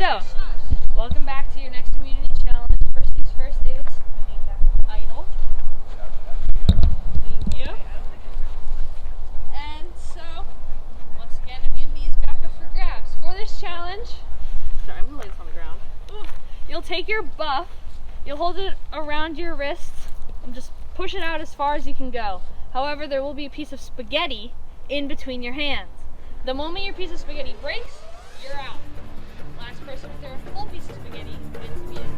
So, welcome back to your next community challenge. First things first is idle. Thank you. And so, once again, immunity is back up for grabs. For this challenge, sorry, I'm gonna lay this on the ground. You'll take your buff, you'll hold it around your wrists, and just push it out as far as you can go. However, there will be a piece of spaghetti in between your hands. The moment your piece of spaghetti breaks, you're out. Last person to throw a full piece of spaghetti wins the end.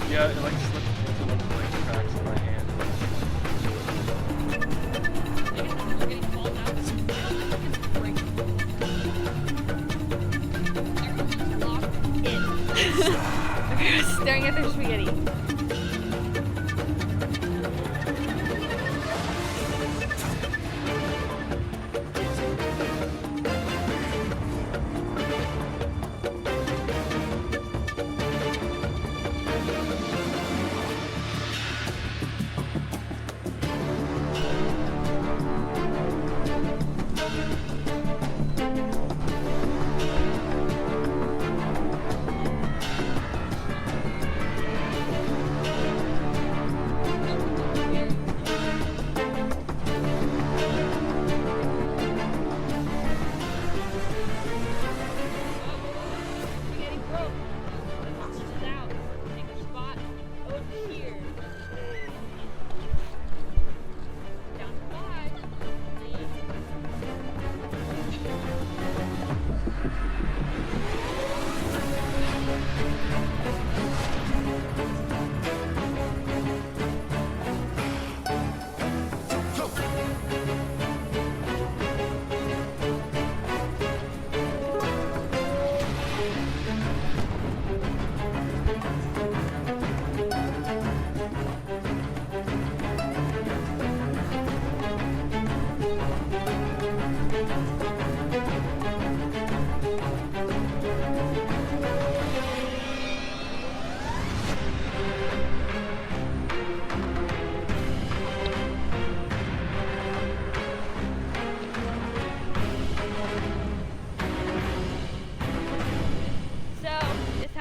Yeah, it like slipped into one of the like cracks in my hand. Okay, staring at their spaghetti.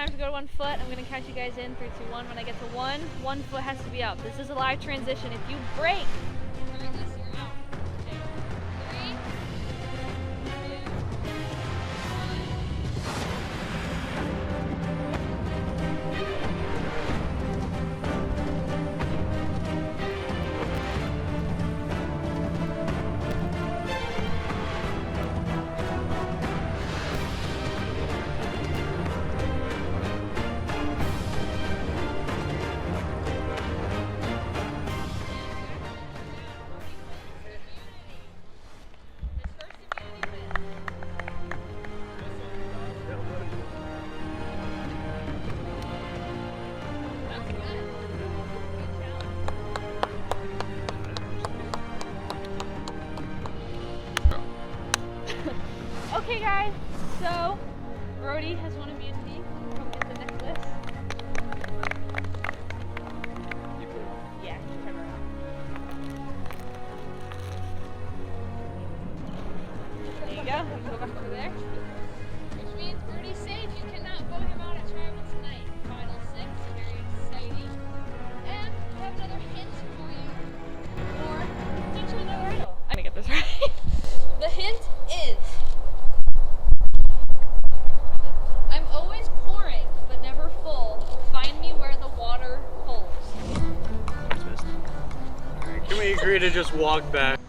To go to 1 foot, I'm going to count you guys in 3, 2, 1. When I get to 1 foot has to be up. This is a live transition. If you break during this, you're out. 2, 3, Okay guys, so Brodie has won immunity. Come get the necklace. Yeah, turn around. There you go. You can go back over there. Which means Brodie's safe. You cannot vote him out at Tribull tonight. Final 6, very exciting. And we have another hint for you. Or potentially another idol. I'm gonna get this right. The hint is I'm always pouring, but never full. Find me where the water holds. Alright, can we agree to just walk back?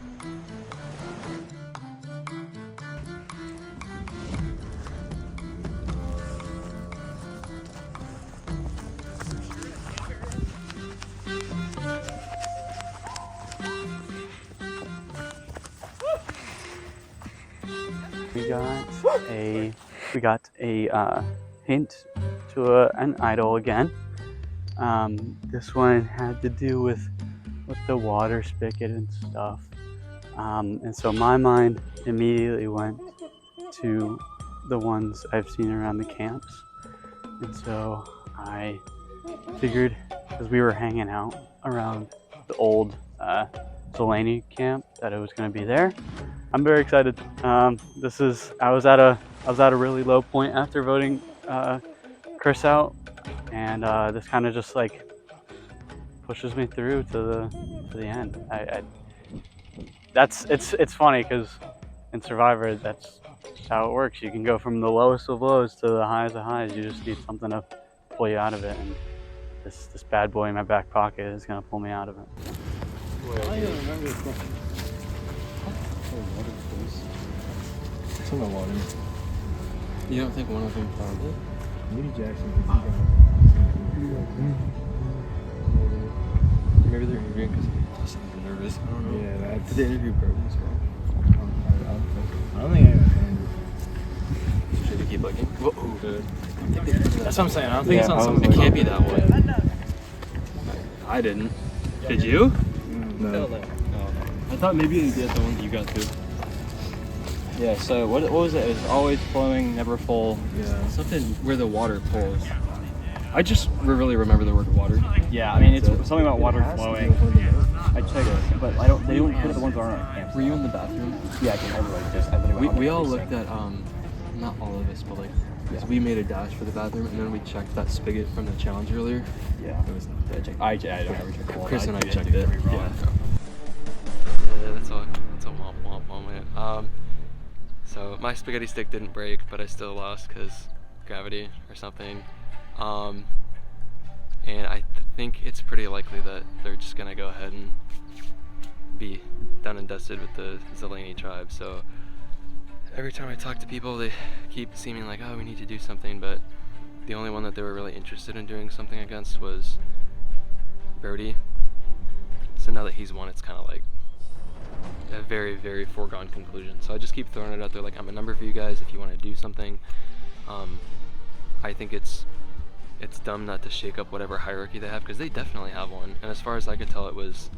We got a hint to an idol again. This one had to do with the water spigot and stuff. And so my mind immediately went to the ones I've seen around the camps. And so I figured, because we were hanging out around the old Delaney camp, that it was going to be there. I'm very excited. I was at a really low point after voting Chris out, and this kind of just like pushes me through to the end. It's funny because in Survivor, that's how it works. You can go from the lowest of lows to the highest of highs. You just need something to pull you out of it, and this bad boy in my back pocket is gonna pull me out of it. I don't remember this one. It's on the water. You don't think one of them found it? Maybe Jackson. Maybe they're interviewing because they're nervous. I don't know. Yeah, that's... Did they interview Brodie as well? I don't think I got found it. Should we keep looking? Whoa. That's what I'm saying. I don't think it's on something. It can't be that one. I didn't. Did you? No. I thought maybe you did the one that you got to. Yeah, so what was it? It was always flowing, never full. Yeah. Something where the water pulls. I just really remember the word water. Yeah, I mean, it's something about water flowing. I checked, but they don't put the ones that aren't on camps. Were you in the bathroom? Yeah, I can literally We all looked at, not all of us, but like, because we made a dash for the bathroom, and then we checked that spigot from the challenge earlier. Yeah. It was, I don't ever check the water. Chris and I checked it. Yeah, that's a womp moment. So my spaghetti stick didn't break, but I still lost because gravity or something. And I think it's pretty likely that they're just gonna go ahead and be done and dusted with the Delaney tribe. So every time I talk to people, they keep seeming like, oh, we need to do something, but the only one that they were really interested in doing something against was Brodie. So now that he's won, it's kind of like a very, very foregone conclusion. So I just keep throwing it out there like, I'm a number for you guys if you want to do something. I think it's dumb not to shake up whatever hierarchy they have, because they definitely have one. And as far as I could tell, it was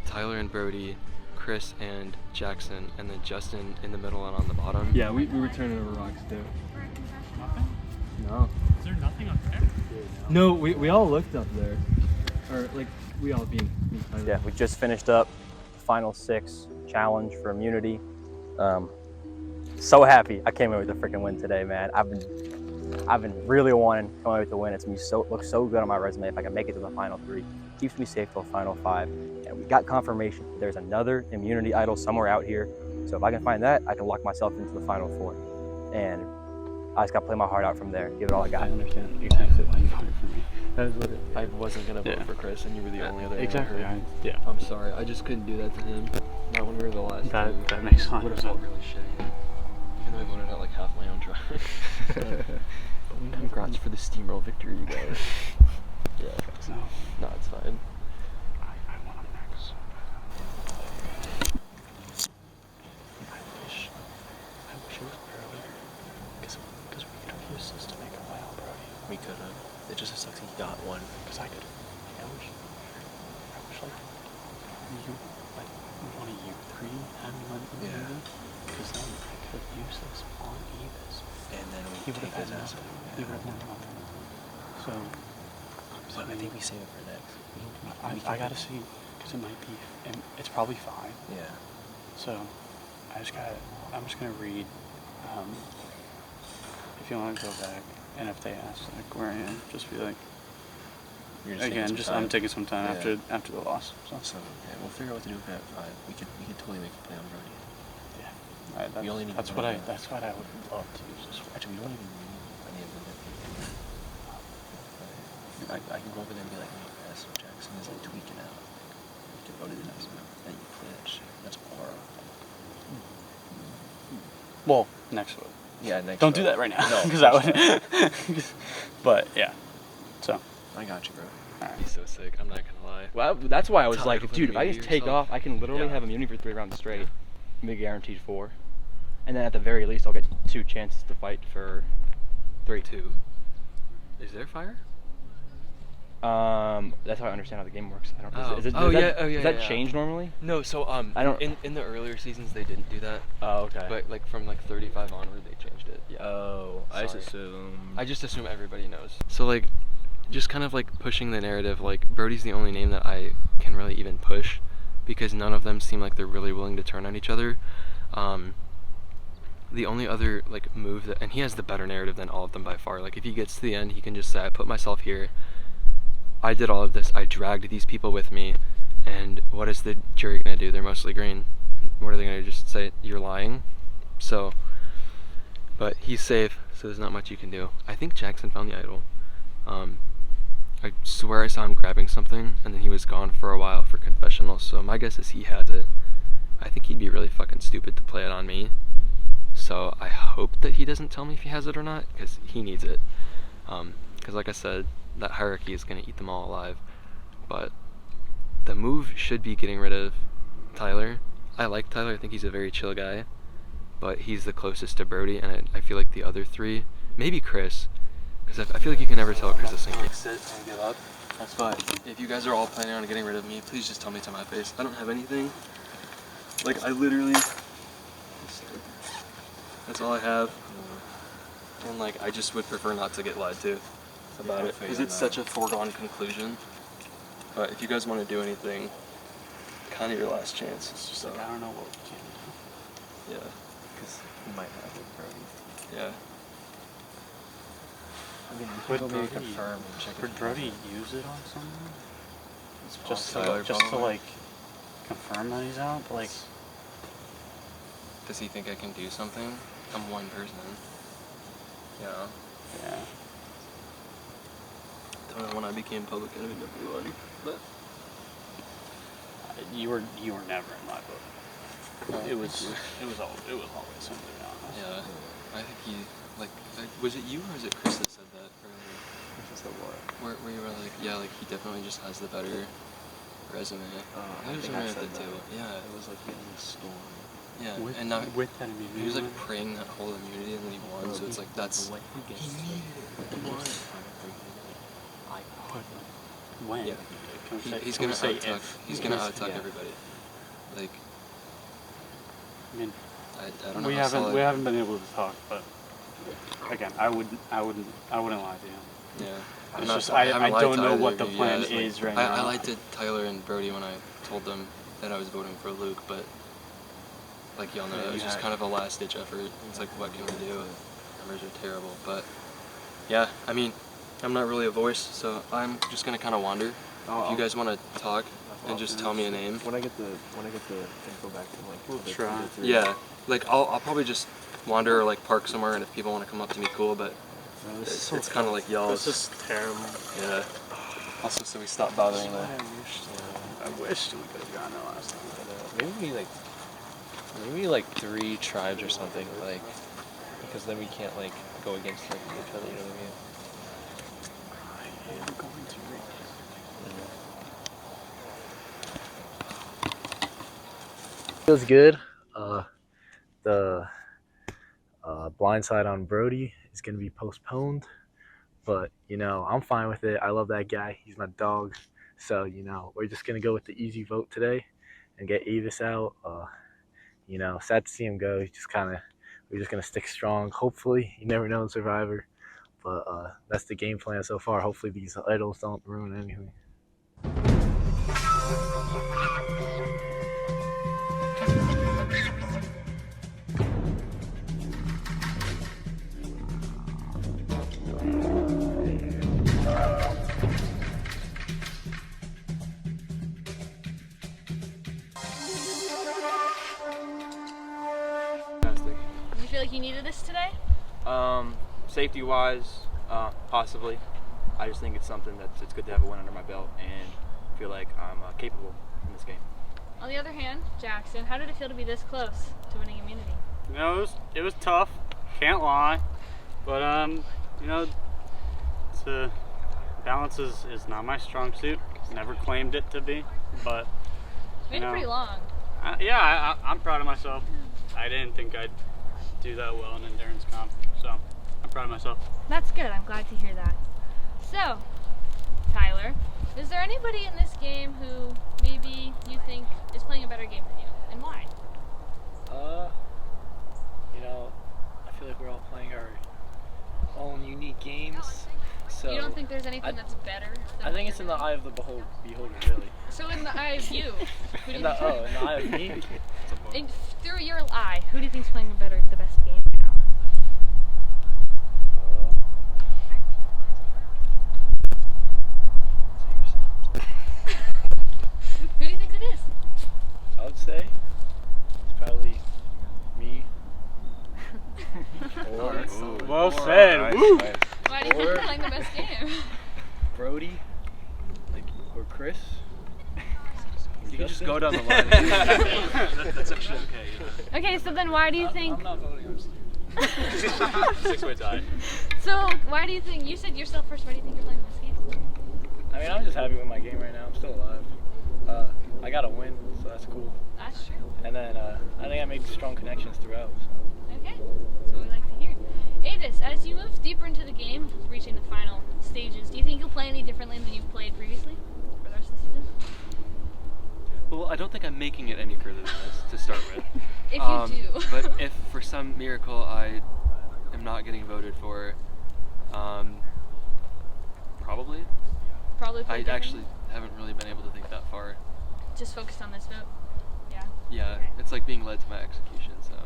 Tyler and Brodie, Chris and Jackson, and then Justhin in the middle and on the bottom. Yeah, we were turning over rocks too. Nothing? No. Is there nothing up there? No, we all looked up there. Or like, we all being Tyler. Yeah, we just finished up the final 6 challenge for immunity. So happy I came away with a freaking win today, man. I've been really wanting to come away with the win. It's gonna be look so good on my resume if I can make it to the final 3. Keeps me safe till the final 5. And we got confirmation there's another immunity idol somewhere out here. So if I can find that, I can lock myself into the final 4. And I just gotta play my heart out from there. Give it all I got. I understand exactly why you voted for me. That is what I wasn't gonna vote for Chris, and you were the only other. Exactly. Yeah. I'm sorry. I just couldn't do that to him. Not when we were the last. That makes sense. Would have felt really shitty. Even though I voted out like half my own drive. Congrats for the steamroll victory, you guys. Yeah. No, it's fine. I want him next. I wish it was earlier. Because we could have used this to make a final Brodie. We could have. It just sucks he got one. Because I wish like you, like one of you 3 had one immunity. Because then I could have used this on Avis. And then he would have had nothing. He would have won nothing. So I think we save it for next. I gotta see, because it might be, it's probably 5. Yeah. So I'm just gonna read. If you want to go back, and if they ask like where I am, just be like. I'm taking some time after the loss. So yeah, we'll figure out what to do with that 5. We could totally make a play on Brodie. Yeah. We only need that's what I would love to use this for. Actually, we don't even need any of them. I can go over there and be like, hey, so Jackson is like tweaking out. You can go to the next one. Then you play that shit. That's horrible. Well, next one. Yeah, next. Don't do that right now. No, because that would. But yeah. So. I got you, bro. Alright. He's so sick. I'm not gonna lie. Well, that's why I was Tyler, like, dude, if I just take off, I can literally have immunity for 3 rounds straight. Maybe guaranteed 4. and then at the very least, I'll get 2 chances to fight for 3. 2. Is there fire? That's how I understand how the game works. I don't. Does that change normally? No, so I don't. In the earlier seasons they didn't do that. Oh, okay. But like from like 35 onward they changed it. Yeah. Oh, I just sorry. I just assume everybody knows. So like, just kind of like pushing the narrative. Like Brodie's the only name that I can really even push, because none of them seem like they're really willing to turn on each other. The only other like move that, and he has the better narrative than all of them by far. Like if he gets to the end, he can just say, I put myself here. I did all of this. I dragged these people with me, and what is the jury gonna do? They're mostly green. What are they gonna just say? You're lying. So, but he's safe, so there's not much you can do. I think Jackson found the idol. I swear I saw him grabbing something, and then he was gone for a while for confessional. So my guess is he has it. I think he'd be really fucking stupid to play it on me. So I hope that he doesn't tell me if he has it or not, because he needs it. Because like I said, that hierarchy is going to eat them all alive. But the move should be getting rid of Tyler. I like Tyler. I think he's a very chill guy. But he's the closest to Brodie, and I feel like the other 3, maybe Chris, because I feel like you can never tell Chris is thinking. Sit and give up. That's fine. If you guys are all planning on getting rid of me, please just tell me to my face. I don't have anything. Like, I literally... That's all I have. And like, I just would prefer not to get lied to about it, because it's such a foregone conclusion. But if you guys want to do anything, kind of your last chance. It's just like, I don't know what we can do. Yeah. Because he might have it, Brodie. Yeah. I mean, Would we'll Brodie, confirm and check would it. Brodie use it on someone? It's Just possible. to like confirm that he's out? Like, Does he think I can do something? I'm one person. Yeah. yeah. Don't know when I became public enemy #1, but You were never in my book. It was always him, to be honest. yeah, I think he was it you or was it Chris that said that earlier? Just the what? Where you were like, yeah, like he definitely just has the better resume. I think I said that. Yeah, It was like getting the storm. yeah, With, and now with that immunity. he was like praying that whole immunity and then he won, so it's like that's When he gets he needed it. He won it. I put when? Yeah. Can we say, He's can gonna we say out-tuck. if? He's gonna Because, out-tuck yeah. everybody. Like I mean, I don't know. we how haven't solid- been able to talk, but again, I wouldn't lie to you. Yeah. It's not- just I haven't lied don't to know either what of the you, plan yeah, is right I now. lied to Tyler and Brodie when I told them that I was voting for Luke, but like y'all know, Yeah, it was you just had- kind of a last-ditch effort. It's like, what can we do? Numbers are terrible, but yeah, I mean, I'm not really a voice, so I'm just gonna kind of wander. If you guys want to talk and just tell me a name. When I get the info back to like We'll the try. 3. Yeah, like I'll probably just wander or like park somewhere, and if people want to come up to me, cool. But No, this is it's kind of like y'all's. This is terrible. Yeah. Also, so we stopped bothering them. I wish we could have gotten it last time. maybe like 3 tribes or something, like, because then we can't like go against like each other, you know what I mean? I am going to read this. Feels good. The blindside on Brodie is going to be postponed, but you know, I'm fine with it. I love that guy. He's my dog. So, you know, we're just going to go with the easy vote today and get Avis out. You know, sad to see him go. We're just going to stick strong. Hopefully, you never know in Survivor, but that's the game plan so far. Hopefully these idols don't ruin anything. Fantastic. Do you feel like you needed this today? Safety wise, possibly. I just think it's something that's good to have a win under my belt and feel like I'm capable in this game. On the other hand, Jackson, how did it feel to be this close to winning immunity? You know, it was tough. Can't lie, but you know, balance is not my strong suit. Never claimed it to be, but You made it pretty long. yeah, I'm proud of myself. I didn't think I'd do that well in endurance comp, so I'm proud of myself. That's good. I'm glad to hear that. So, Tyler, is there anybody in this game who maybe you think is playing a better game than you, and why? You know, I feel like we're all playing our own unique games. So You don't think there's anything that's better than I think it's in the eye of the beholder, really. So in the eye of you, who do In you the eye of me. through your eye, who do you think's playing the best game now? Who do you think it is? I would say it's probably me. Or Well said. Woo! Why do you think you're playing the best game? Brodie, or Chris. You can just go down the line. That's actually okay. Okay, so then why do you think? I'm not voting. I'm just 6-way tie. So why do you think you said yourself first? Why do you think you're playing the best game? I mean, I'm just happy with my game right now. I'm still alive. I got a win, so that's cool. That's true. And then I think I made strong connections throughout. So. Okay, that's what we like to hear. Avis, as you move deeper into the game, reaching the final stages, do you think you'll play any differently than you've played previously for the rest of the season? Well, I don't think I'm making it any further than this to start with. If you do. But if for some miracle I am not getting voted for, probably. Probably. I actually haven't really been able to think that far. Just focused on this vote. Yeah. Yeah, it's like being led to my execution, so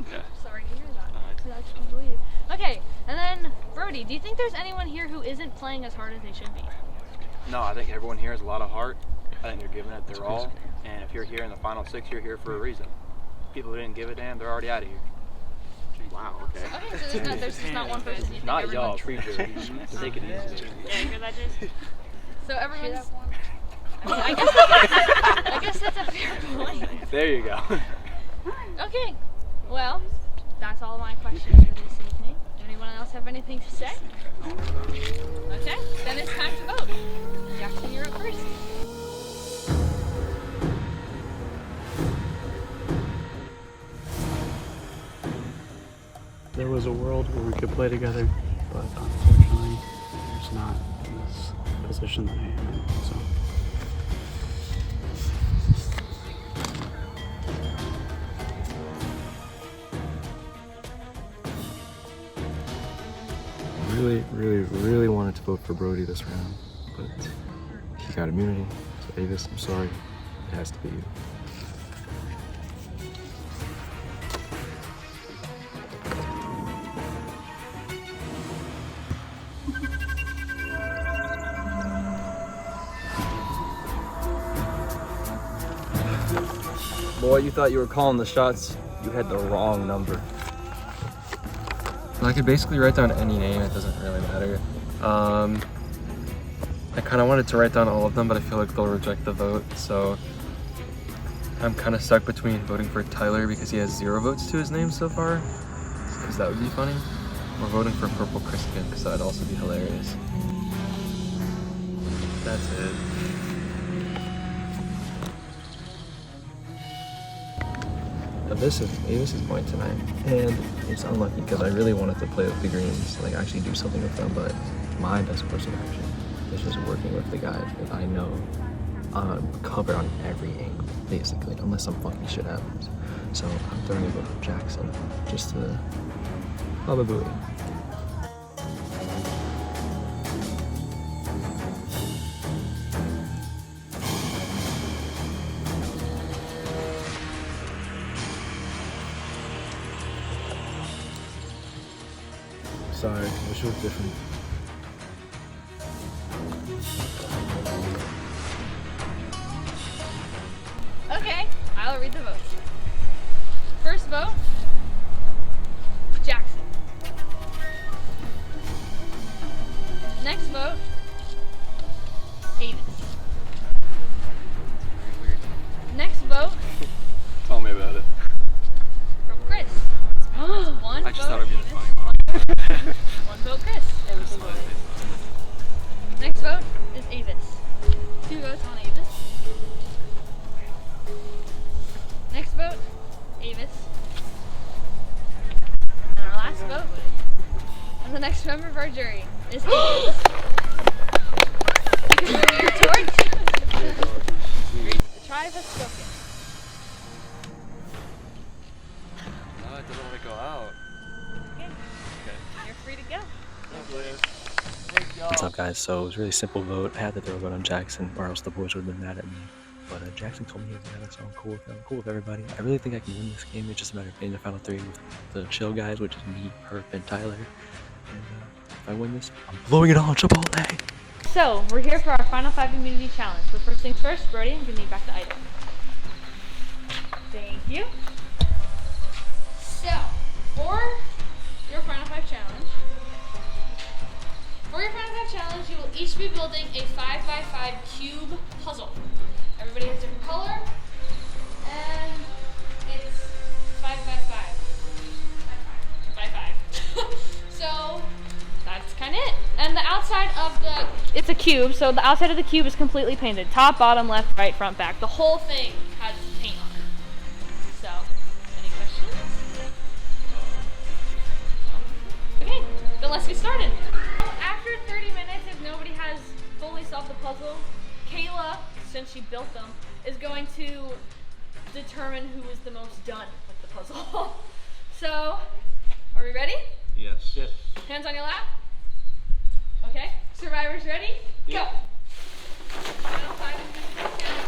yeah. Sorry to hear that. It's I actually believe. Okay, and then Brodie, do you think there's anyone here who isn't playing as hard as they should be? No, I think everyone here has a lot of heart. I think they're giving it their all. And if you're here in the final 6, you're here for a reason. People who didn't give a damn, they're already out of here. Wow, okay. Okay, so there's just not one person you think Not everyone- y'all, Treacher. Take it easy. Yeah, you hear that, Jayse? So everyone's... I guess that's a fair point. There you go. Okay, well, that's all my questions for this evening. Anyone else have anything to say? Okay, then it's time to vote. Jackson, you're up first. There was a world where we could play together, but unfortunately, there's not in this position that I am in. So. Really wanted to vote for Brodie this round, but he got immunity. So Avis, I'm sorry, it has to be you. Boy, you thought you were calling the shots. You had the wrong number. I could basically write down any name, it doesn't really matter. I kind of wanted to write down all of them, but I feel like they'll reject the vote, so I'm kind of stuck between voting for Tyler because he has 0 votes to his name so far, because that would be funny, or voting for Purple Christian because that'd also be hilarious. That's it. Avis is going tonight, and it's unlucky because I really wanted to play with the greens, like actually do something with them, but my best course of action is just working with the guys that I know covered on every angle, basically, unless some funky shit happens. So I'm throwing a vote for Jackson, just to Baba Booey. Sorry, wish it was different. Okay, I'll read the votes. First vote, Jackson. Next vote, Avis. Next vote, Tell me about it. from Chris. One I just vote, thought it would be the Avis. funny one. One vote, Chris. Just my face on it. Next vote is Avis. 2 votes on Avis. Next vote, Avis. our jury is your torch. The tribe has spoken. No, it doesn't want to go out. Okay. You're free to go. What's up, guys? So it was a really simple vote. I had to throw a vote on Jackson, or else the boys would have been mad at me. But Jackson told me he was mad, so I'm cool with him. I'm cool with everybody. I really think I can win this game. It's just a matter of getting the final three with the chill guys, which is me, Herb, and Tyler. And if I win this, I'm blowing it on Chipotle. So we're here for our final 5 immunity challenge. But first things first, Brodie, give me back the item. Thank you. So for your final 5 challenge. For your final 5 challenge, you will each be building a 5x5 cube puzzle. Everybody has different color, and it's 5x5. By 5. So that's kind of it. And the outside of it's a cube, so the outside of the cube is completely painted. Top, bottom, left, right, front, back. The whole thing has paint on it. So, any questions? Okay, then let's get started. After 30 minutes, if nobody has fully solved the puzzle, Kayla, since she built them, is going to determine who is the most done with the puzzle. So, are we ready? Yes. Yes. Hands on your lap. Okay. Survivors ready? Yeah. Go. Final 5 immunity challenge.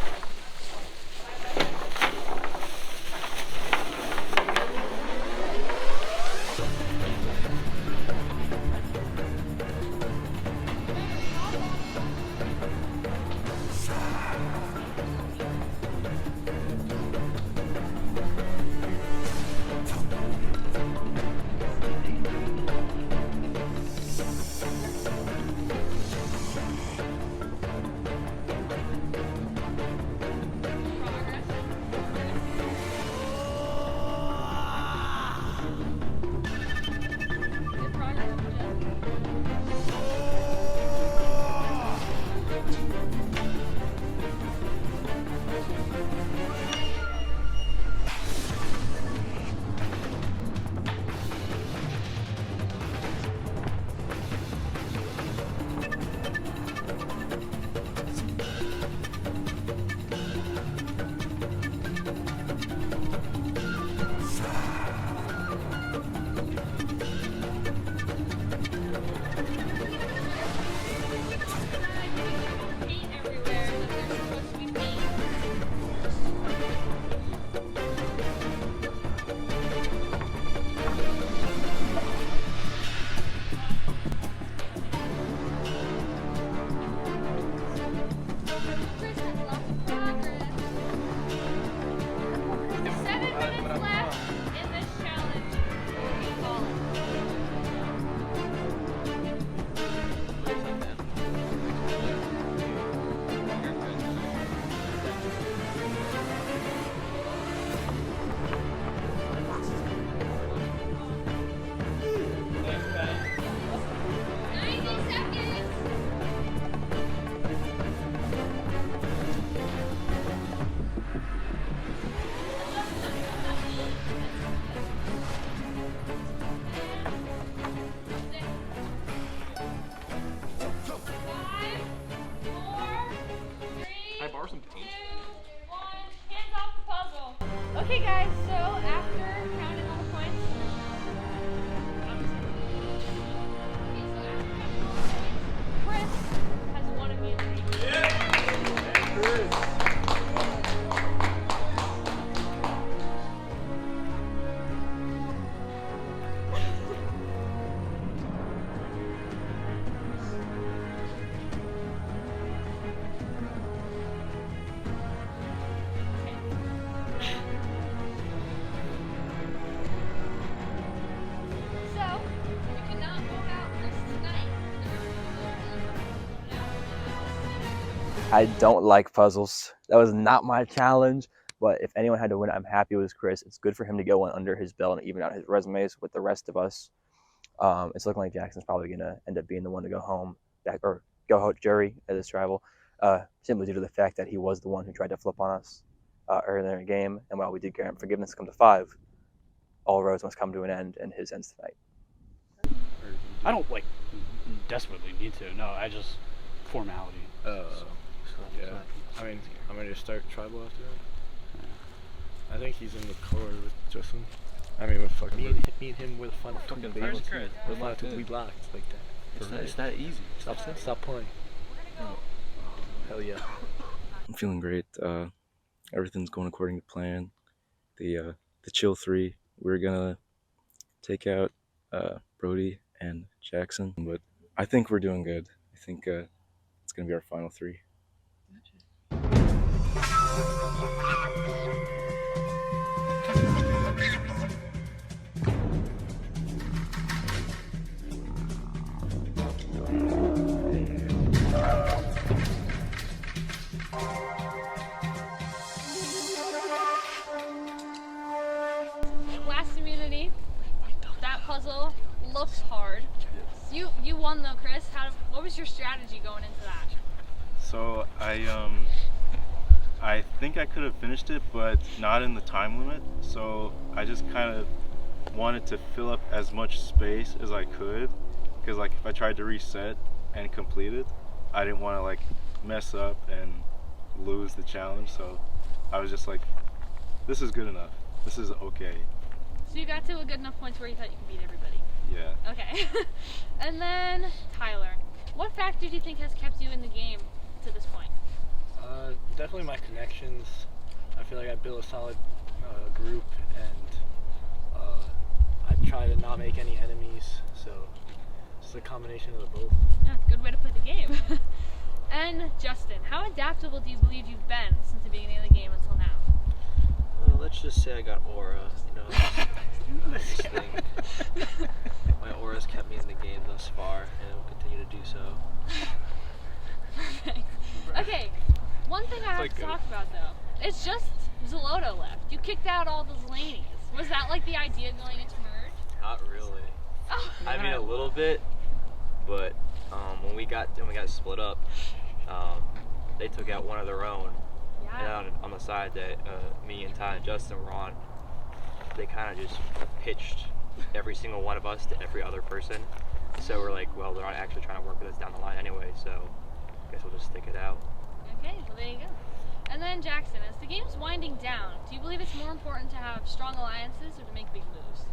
Okay guys, so after counting all the points, Chris has won immunity. I don't like puzzles. That was not my challenge, but if anyone had to win, I'm happy it was Chris. It's good for him to get one under his belt and even out his resumes with the rest of us. It's looking like Jackson's probably going to end up being the one to go home, or go home jury at this Tribull, simply due to the fact that he was the one who tried to flip on us earlier in the game. And while we did grant forgiveness to come to 5, all roads must come to an end, and his ends tonight. I don't like desperately need to. No, I just formality. Yeah. I mean, I'm going to start Tribull after that. Yeah. I think he's in the car with Justhin. I mean, with fucking me and him with a final fucking baby. We're allowed to be locked like that. It's that easy. Stop playing. Oh, hell yeah. I'm feeling great. Everything's going according to plan. The chill 3, we're gonna take out Brodie and Jackson, but I think we're doing good. I think it's gonna be our final 3. Last immunity. That puzzle looks hard. You won though, Chris. What was your strategy going into that? So I think I could have finished it, but not in the time limit. So I just kind of wanted to fill up as much space as I could, because like if I tried to reset and complete it, I didn't want to like mess up and lose the challenge. So I was just like, this is good enough. This is okay. So you got to a good enough point where you thought you could beat everybody. Yeah. Okay. And then Tyler, what factor do you think has kept you in the game to this point? Definitely my connections. I feel like I built a solid group, and I try to not make any enemies. So it's a combination of the both. Yeah, good way to play the game. And Justhin, how adaptable do you believe you've been since the beginning of the game until now? Well, let's just say I got aura, you know. I just think my aura's kept me in the game thus far, and it will continue to do so. Perfect. Okay, one thing I have to talk about though, it's just Zalotto left. You kicked out all the Zelanis. Was that like the idea going into merge? Not really. Oh. I mean a little bit, but when we got split up, they took out one of their own. Yeah. And on the side that me and Ty and Justhin were on, they kind of just pitched every single one of us to every other person. So we're like, well, they're not actually trying to work with us down the line anyway, so I guess we'll just stick it out. Okay, well there you go. And then Jackson, as the game's winding down, do you believe it's more important to have strong alliances or to make big moves?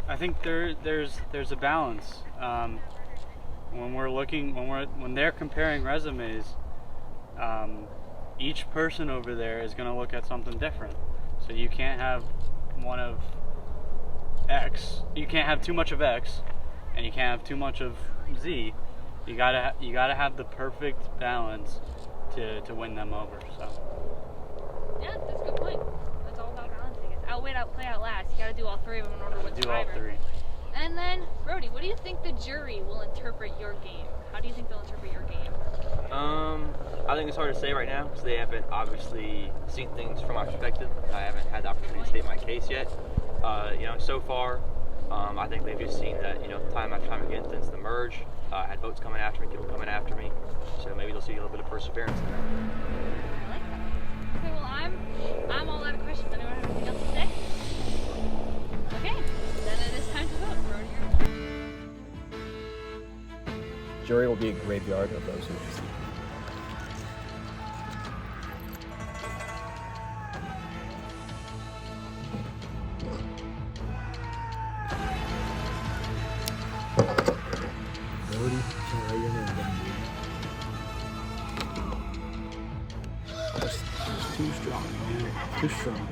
I think there's a balance. When they're comparing resumes, each person over there is going to look at something different. So you can't have one of X. You can't have too much of X, and you can't have too much of Z. You gotta have the perfect balance to win them over. So. Yeah, that's a good point. That's all about balancing. It's outwit, outplay, outlast. You gotta do all 3 of them in order to win Survivor. Do all 3. And then, Brodie, what do you think the jury will interpret your game? How do you think they'll interpret your game? I think it's hard to say right now because they haven't obviously seen things from my perspective. I haven't had the opportunity to state my case yet. You know, so far, I think they've just seen that, you know, time after time again since the merge, I had votes coming after me, people coming after me. So maybe they'll see a little bit of perseverance in that. I like that. Okay, well, I'm all out of questions. Anyone have anything else to say? Okay, then it is time to vote. Brodie, Jury will be a graveyard of those who receive. Too strong, man. Too strong.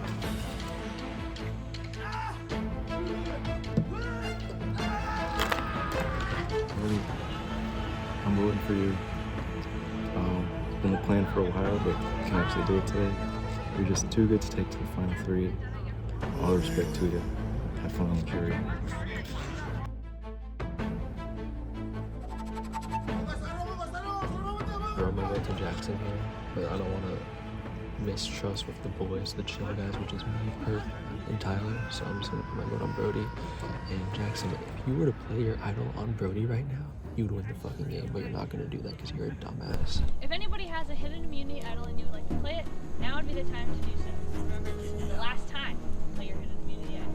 I'm voting for you. It's been a plan for a while, but you can actually do it today. You're just too good to take to the final 3. All respect to you. Have fun on the jury. Throw my vote to Jackson here, but I don't want to mistrust with the boys, the chill guys, which is me, Perth, and Tyler. So I'm just gonna put my vote on Brodie. And Jackson, if you were to play your idol on Brodie right now, you'd win the fucking game, but you're not gonna do that because you're a dumbass. If anybody has a hidden immunity idol and you would like to play it, now would be the time to do so. Remember, this is the last time to play your hidden immunity idol.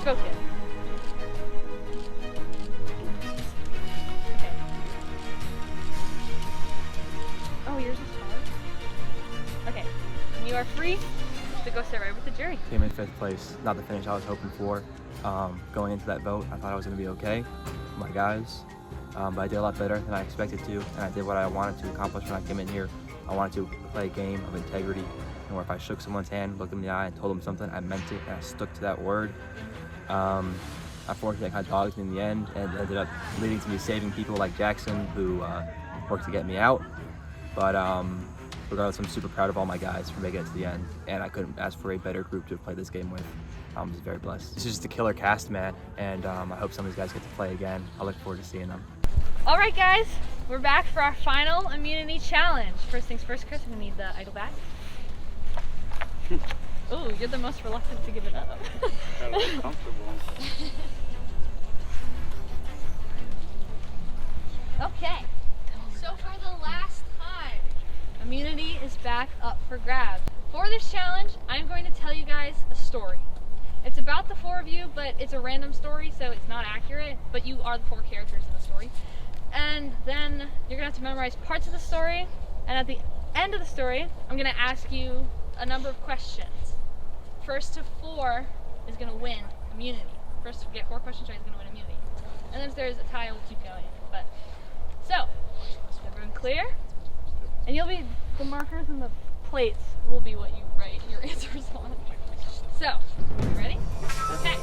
spoken. Okay. Oh, yours is hard. Okay. And you are free to go sit right with the jury. Came in 5th place, not the finish I was hoping for. Going into that vote, I thought I was going to be okay with my guys, but I did a lot better than I expected to, and I did what I wanted to accomplish when I came in here. I wanted to play a game of integrity, and where if I shook someone's hand, looked them in the eye, and told them something, I meant it, and I stuck to that word. Unfortunately, I kind of dogged me in the end, and ended up leading to me saving people like Jackson, who worked to get me out. But regardless, I'm super proud of all my guys for making it to the end, and I couldn't ask for a better group to play this game with. I'm just very blessed. This is just a killer cast, man, and I hope some of these guys get to play again. I look forward to seeing them. All right, guys, we're back for our final immunity challenge. First things first, Chris, I'm gonna need the idol back. Ooh, you're the most reluctant to give it up. Kind of uncomfortable. Okay, so for the last time, immunity is back up for grabs. For this challenge, I'm going to tell you guys a story. It's about the 4 of you, but it's a random story, so it's not accurate, but you are the 4 characters in the story. And then you're gonna have to memorize parts of the story, and at the end of the story, I'm gonna ask you a number of questions. First to 4 is gonna win immunity. First to get 4 questions right is gonna win immunity. And then if there's a tie, we'll keep going. But, so, is everyone clear? And the markers and the plates will be what you write your answers on. So, you ready? Okay.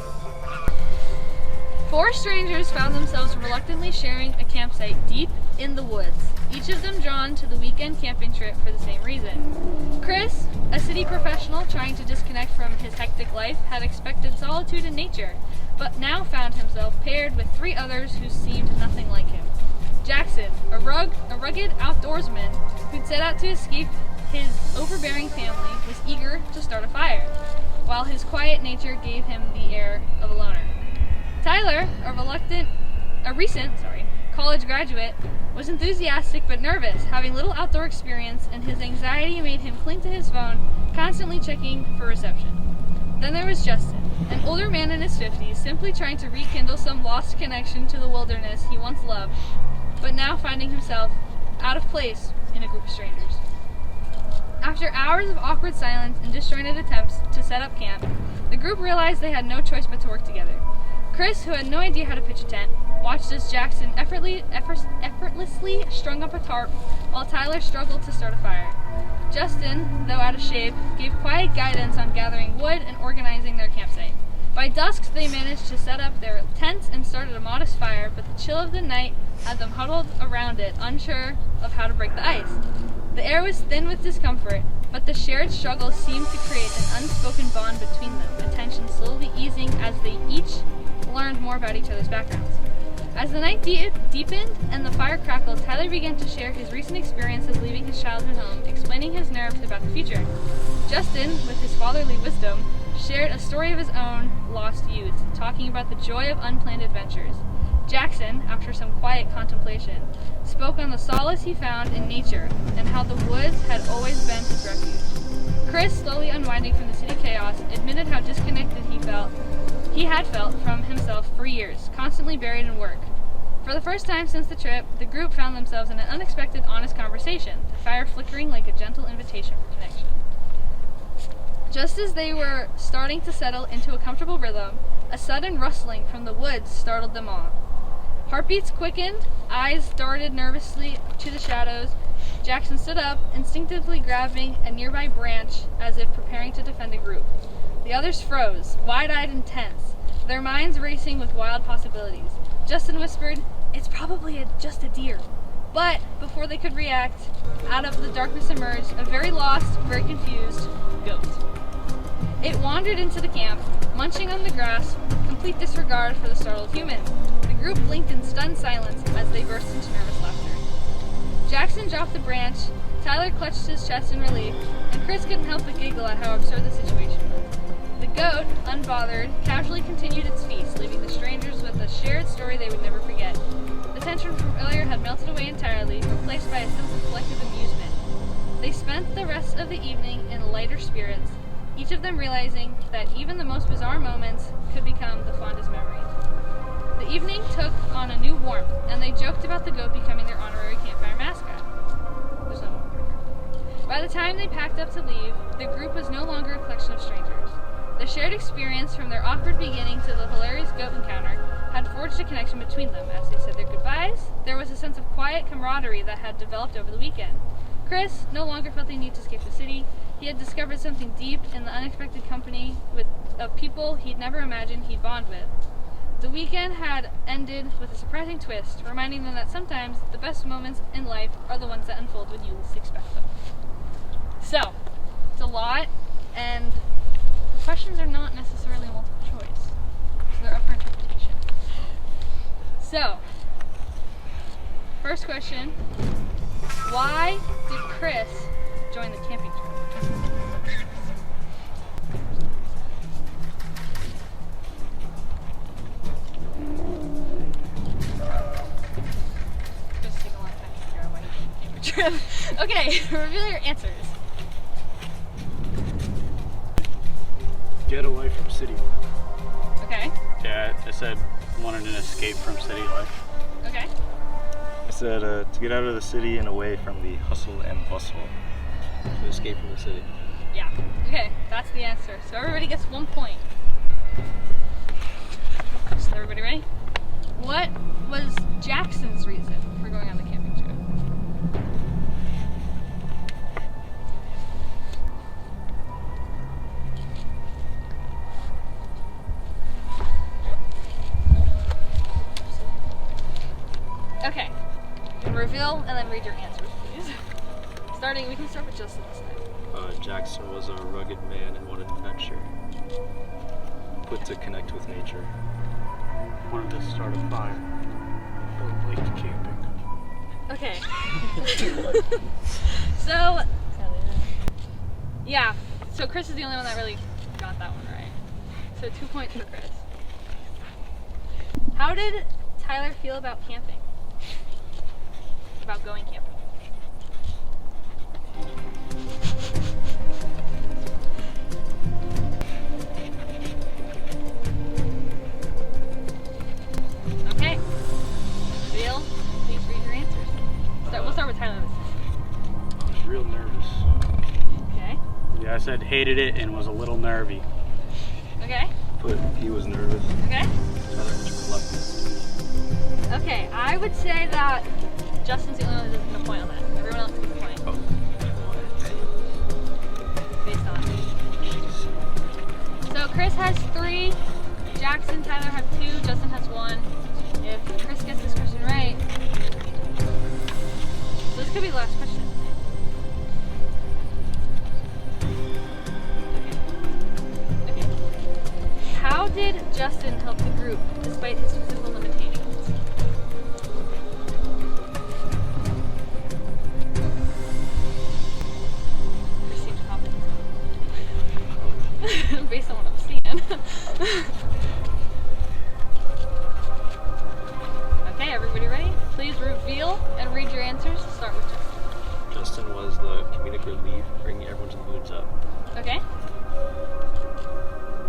4 strangers found themselves reluctantly sharing a campsite deep in the woods, each of them drawn to the weekend camping trip for the same reason. Chris, a city professional trying to disconnect from his hectic life, had expected solitude in nature, but now found himself paired with 3 others who seemed nothing like him. Jackson, a rugged outdoorsman who'd set out to escape his overbearing family, was eager to start a fire, while his quiet nature gave him the air of a loner. Tyler, a recent college graduate, was enthusiastic but nervous, having little outdoor experience, and his anxiety made him cling to his phone, constantly checking for reception. Then there was Justin, an older man in his 50s, simply trying to rekindle some lost connection to the wilderness he once loved, but now finding himself out of place in a group of strangers. After hours of awkward silence and disjointed attempts to set up camp, the group realized they had no choice but to work together. Chris, who had no idea how to pitch a tent, watched as Jackson effortlessly strung up a tarp, while Tyler struggled to start a fire. Justin, though out of shape, gave quiet guidance on gathering wood and organizing their campsite. By dusk, they managed to set up their tents and started a modest fire, but the chill of the night had them huddled around it, unsure of how to break the ice. The air was thin with discomfort, but the shared struggle seemed to create an unspoken bond between them, the tension slowly easing as they each learned more about each other's backgrounds. As the night deepened and the fire crackled, Tyler began to share his recent experiences leaving his childhood home, explaining his nerves about the future. Justin, with his fatherly wisdom, shared a story of his own lost youth, talking about the joy of unplanned adventures. Jackson, after some quiet contemplation, spoke on the solace he found in nature and how the woods had always been his refuge. Chris, slowly unwinding from the city chaos, admitted how disconnected he had felt from himself for years, constantly buried in work. For the first time since the trip, the group found themselves in an unexpected, honest conversation, the fire flickering like a gentle invitation for connection. Just as they were starting to settle into a comfortable rhythm, a sudden rustling from the woods startled them all. Heartbeats quickened, eyes darted nervously to the shadows. Jackson stood up, instinctively grabbing a nearby branch as if preparing to defend a group. The others froze, wide-eyed and tense, their minds racing with wild possibilities. Justin whispered, "It's probably just a deer." But before they could react, out of the darkness emerged a very lost, very confused goat. It wandered into the camp, munching on the grass, with complete disregard for the startled humans. The group blinked in stunned silence as they burst into nervous laughter. Jackson dropped the branch, Tyler clutched his chest in relief, and Chris couldn't help but giggle at how absurd the situation was. The goat, unbothered, casually continued its feast, leaving the strangers with a shared story they would never forget. The tension from earlier had melted away entirely, replaced by a sense of collective amusement. They spent the rest of the evening in lighter spirits, each of them realizing that even the most bizarre moments could become the fondest memories. The evening took on a new warmth, and they joked about the goat becoming their honorary campfire mascot. There's no one. By the time they packed up to leave, the group was no longer a collection of strangers. The shared experience from their awkward beginning to the hilarious goat encounter had forged a connection between them. As they said their goodbyes, there was a sense of quiet camaraderie that had developed over the weekend. Chris no longer felt the need to escape the city. He had discovered something deep in the unexpected company of people he'd never imagined he'd bond with. The weekend had ended with a surprising twist, reminding them that sometimes the best moments in life are the ones that unfold when you least expect them. So, it's a lot, and the questions are not necessarily multiple choice. So they're up for interpretation. So, first question, why did Chris join the camping trip? Okay, reveal your answers. Get away from city. Okay. Yeah, I said wanted an escape from city life. Okay. I said to get out of the city and away from the hustle and bustle. To escape from the city. Yeah. Okay, that's the answer. So everybody gets 1 point. Is everybody ready? What was Jackson's reason for going on the camping trip? Okay. You can reveal and then read your answers, please. We can start with Justhin this time. Jackson was a rugged man and wanted adventure. Put to connect with nature. Wanted to start a fire. Or late camping. Okay. So, yeah. So Chris is the only one that really got that one right. So 2 points for Chris. How did Tyler feel about camping? About going camping? Okay. Bill, please read your answers. We'll start with Tyler. I was real nervous. Okay. Yeah, I said hated it and was a little nervy. Okay. But he was nervous. Okay. Okay, I would say that Justin's the only one that doesn't get a point on that. Everyone else gets a point. Oh. Based on it. So Chris has 3, Jackson, Tyler have 2, Justin has 1. If Chris gets this question right, so this could be the last question. Okay. How did Justin help the group despite his physical limitations? Chris seems confident. Based on what I'm seeing. Okay, everybody ready? Please reveal and read your answers. Start with Justin. Justin was the comedic relief, bringing everyone to the moods up. Okay.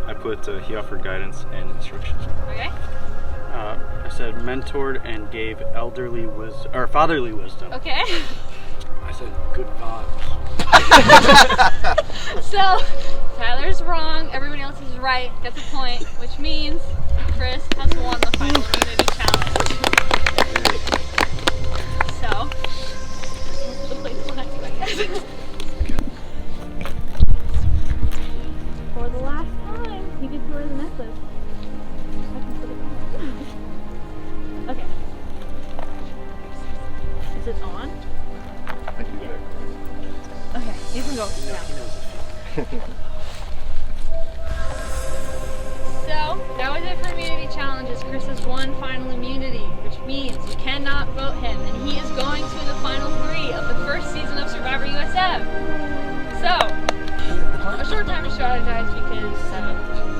I put he offered guidance and instruction. Okay. I said mentored and gave fatherly wisdom. Okay. I said good vibes. So Tyler's wrong. Everybody else is right. Gets a point, which means Chris has won the final immunity challenge. So the place will next, I guess. For the last time, he gets to wear the necklace. I can put it on. Okay. Is it on? I can do it. Okay, you can go now. So, that was it for immunity challenges. Chris has won final immunity, which means you cannot vote him, and he is going to the final 3 of the first season of SurvivorUSF. So, a short time to strategize because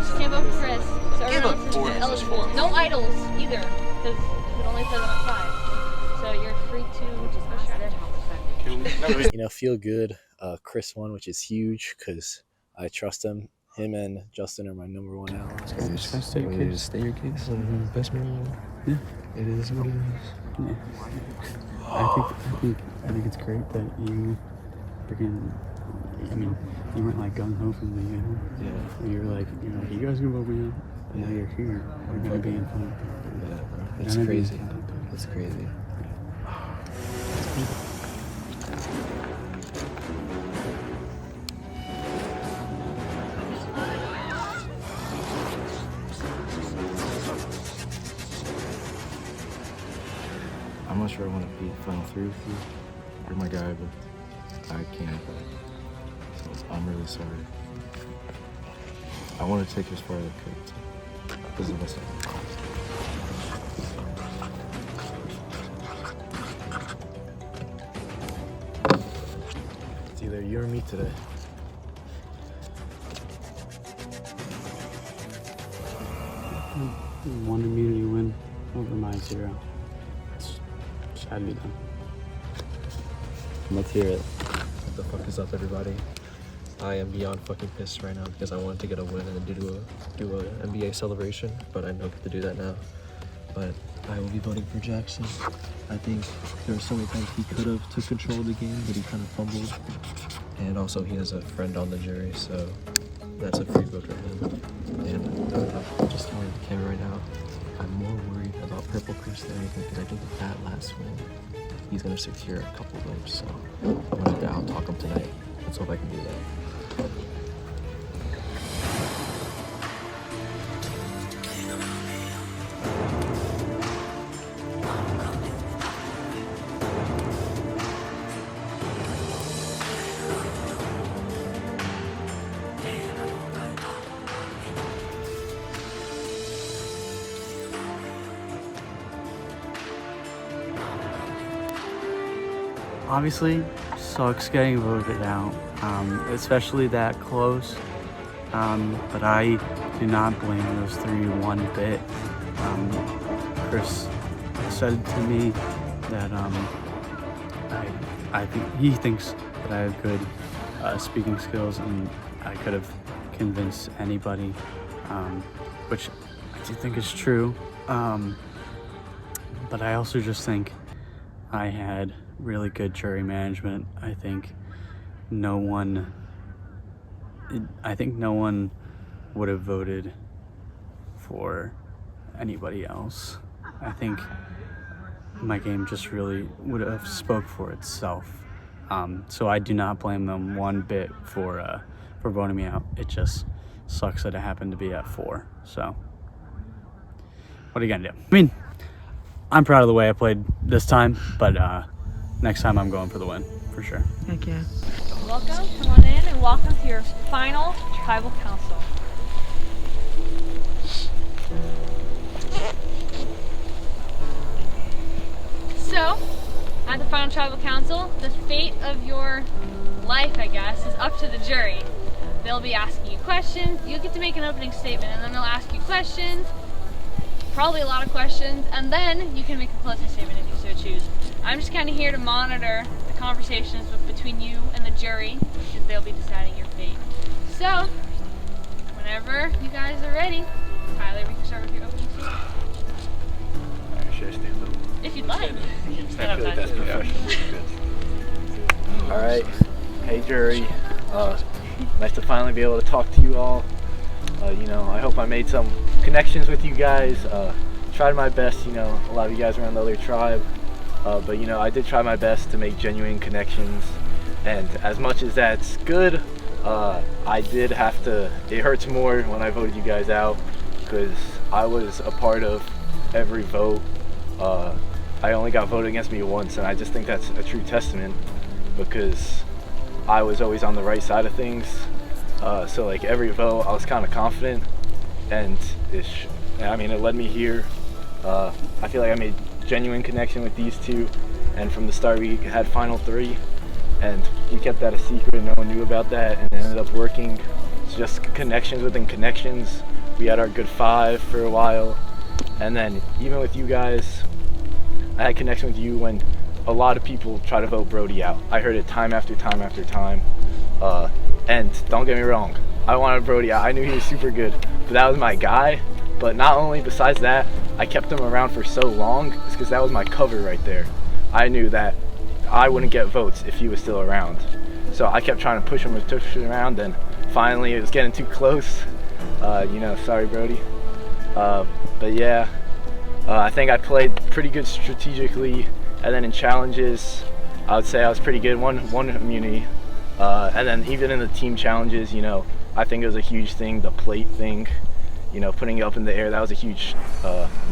you can't vote for Chris, so everyone else is eligible. No idols either, because it only says on 5. So you're free to just go strategize. Feel good. Chris won, which is huge because I trust him. Him and Justhin are my number one allies. Just state your case. State your case. Best man. Yeah. It is what it is. Yeah. I think it's great that you freaking. I mean, you weren't like gung ho from the beginning. Yeah. You're like, you guys can vote me out. And now you're here. We're gonna be in fun. Yeah, bro. It's crazy. It's crazy. I'm not sure I want to be final three with you. You're my guy, but I can't. So I'm really sorry. I want to take you as far as I could. This is the best I can. It's either you or me today. One immunity win over my 0. Just had to be done. Let's hear it. What the fuck is up, everybody? I am beyond fucking pissed right now because I wanted to get a win and then do a NBA celebration, but I don't get to do that now. But I will be voting for Jackson. I think there were so many times he could have took control of the game, but he kind of fumbled. And also he has a friend on the jury, so that's a free vote for him. And I'm just telling the camera right now, I'm more worried about Purple Chris than anything because I think with that last win, he's gonna secure a couple votes. So I'm gonna out talk him tonight. Let's hope I can do that. Obviously, sucks getting voted out, especially that close. But I do not blame those 3 one bit. Chris said to me that I think he thinks that I have good speaking skills, and I could have convinced anybody, which I do think is true. But I also just think I had really good jury management. I think no one would have voted for anybody else. I think my game just really would have spoke for itself. So I do not blame them one bit for voting me out. It just sucks that it happened to be at 4. So what are you gonna do? I mean, I'm proud of the way I played this time, but next time I'm going for the win, for sure. Heck yeah. Welcome, come on in, and welcome to your final tribal council. So, at the final tribal council, the fate of your life, I guess, is up to the jury. They'll be asking you questions, you get to make an opening statement, and then they'll ask you questions, probably a lot of questions, and then you can make a closing statement if you so choose. I'm just kind of here to monitor the conversations between you and the jury, because they'll be deciding your fate. So, whenever you guys are ready, Tyler, we can start with your opening statement. Should I stand up? If you'd like. I feel like that's professional. All right. Hey, jury. Nice to finally be able to talk to you all. I hope I made some connections with you guys. Tried my best. A lot of you guys are on the other tribe. But I did try my best to make genuine connections, and as much as that's good, I did have to, it hurts more when I voted you guys out, because I was a part of every vote. I only got voted against me once, and I just think that's a true testament, because I was always on the right side of things. So like every vote I was kind of confident, and it led me here. I feel like I made genuine connection with these two, and from the start we had final 3, and we kept that a secret, no one knew about that, and it ended up working. It's just connections within connections. We had our good 5 for a while, and then even with you guys, I had connection with you when a lot of people try to vote Brodie out. I heard it time after time after time. And don't get me wrong, I wanted Brodie. I knew he was super good, but that was my guy. But not only, besides that, I kept him around for so long because that was my cover right there. I knew that I wouldn't get votes if he was still around. So I kept trying to push him around, and finally it was getting too close. You know, sorry Brodie. But yeah, I think I played pretty good strategically, and then in challenges, I would say I was pretty good. One immunity, and then even in the team challenges, you know, I think it was a huge thing, the plate thing. You know, putting it up in the air, that was a huge,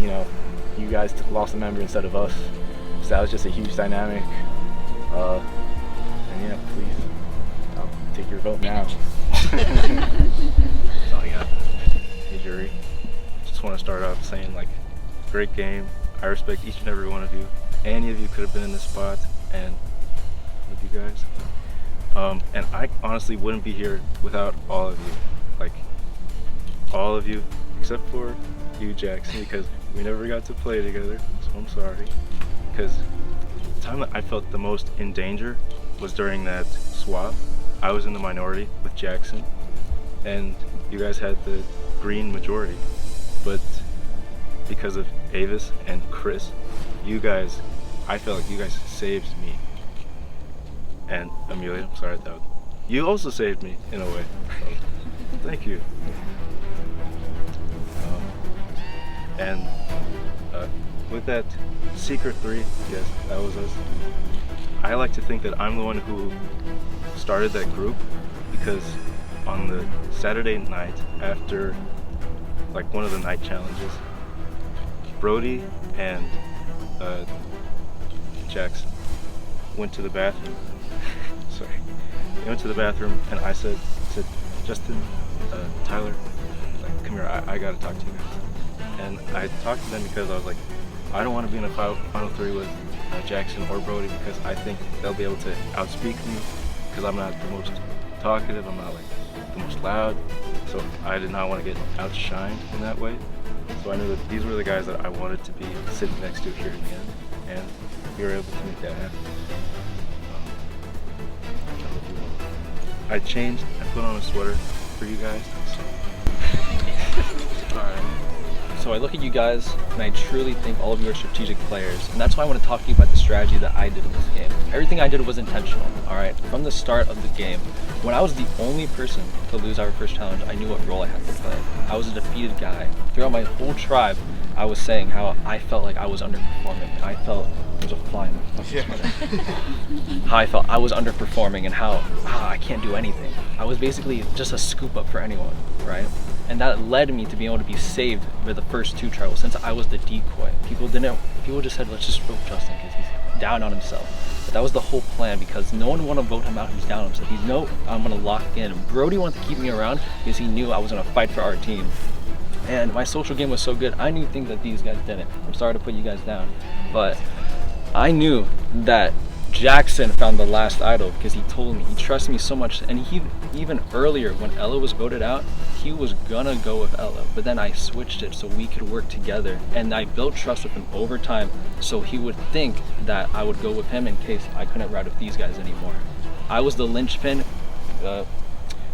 you know, you guys lost a member instead of us. So that was just a huge dynamic. And yeah, please, I'll take your vote now. That's all I got. Hey jury, just want to start off saying, like, great game. I respect each and every one of you. Any of you could have been in this spot, and with you guys. And I honestly wouldn't be here without all of you. Like, all of you, except for you, Jackson, because we never got to play together, so I'm sorry. Because the time that I felt the most in danger was during that swap. I was in the minority with Jackson, and you guys had the green majority. But because of Avis and Chris, you guys, I felt like you guys saved me. And Emilia, I'm sorry, that you also saved me in a way. So, thank you. And with that secret 3, yes, that was us. I like to think that I'm the one who started that group, because on the Saturday night after, like, one of the night challenges, Brodie and Jackson went to the bathroom. Sorry. They went to the bathroom, and I said, Justhin, Tyler, like, come here, I gotta talk to you guys. And I talked to them because I was like, I don't want to be in a final 3 with Jackson or Brodie, because I think they'll be able to outspeak me, because I'm not the most talkative, I'm not like the most loud, so I did not want to get outshined in that way. So I knew that these were the guys that I wanted to be sitting next to here in the end, and we were able to make that happen. I changed, I put on a sweater for you guys. Alright. So I look at you guys, and I truly think all of you are strategic players, and that's why I want to talk to you about the strategy that I did in this game. Everything I did was intentional, alright? From the start of the game, when I was the only person to lose our first challenge, I knew what role I had to play. I was a defeated guy. Throughout my whole tribe, I was saying how I felt like I was underperforming. I felt, there's a fly in my fucking sweater. How I felt I was underperforming, and how I can't do anything. I was basically just a scoop up for anyone, right? And that led me to be able to be saved for the first 2 trials, since I was the decoy. People just said, let's just vote Justhin because he's down on himself. But that was the whole plan, because no one wanted to vote him out who's down on himself. He's, no, I'm gonna lock in. Brodie wanted to keep me around because he knew I was gonna fight for our team. And my social game was so good, I knew things that these guys didn't. I'm sorry to put you guys down, but I knew that Jackson found the last idol because he told me, he trusted me so much. And he, even earlier when Ella was voted out, he was gonna go with Ella, but then I switched it so we could work together, and I built trust with him over time, so he would think that I would go with him in case I couldn't ride with these guys anymore. I was the linchpin.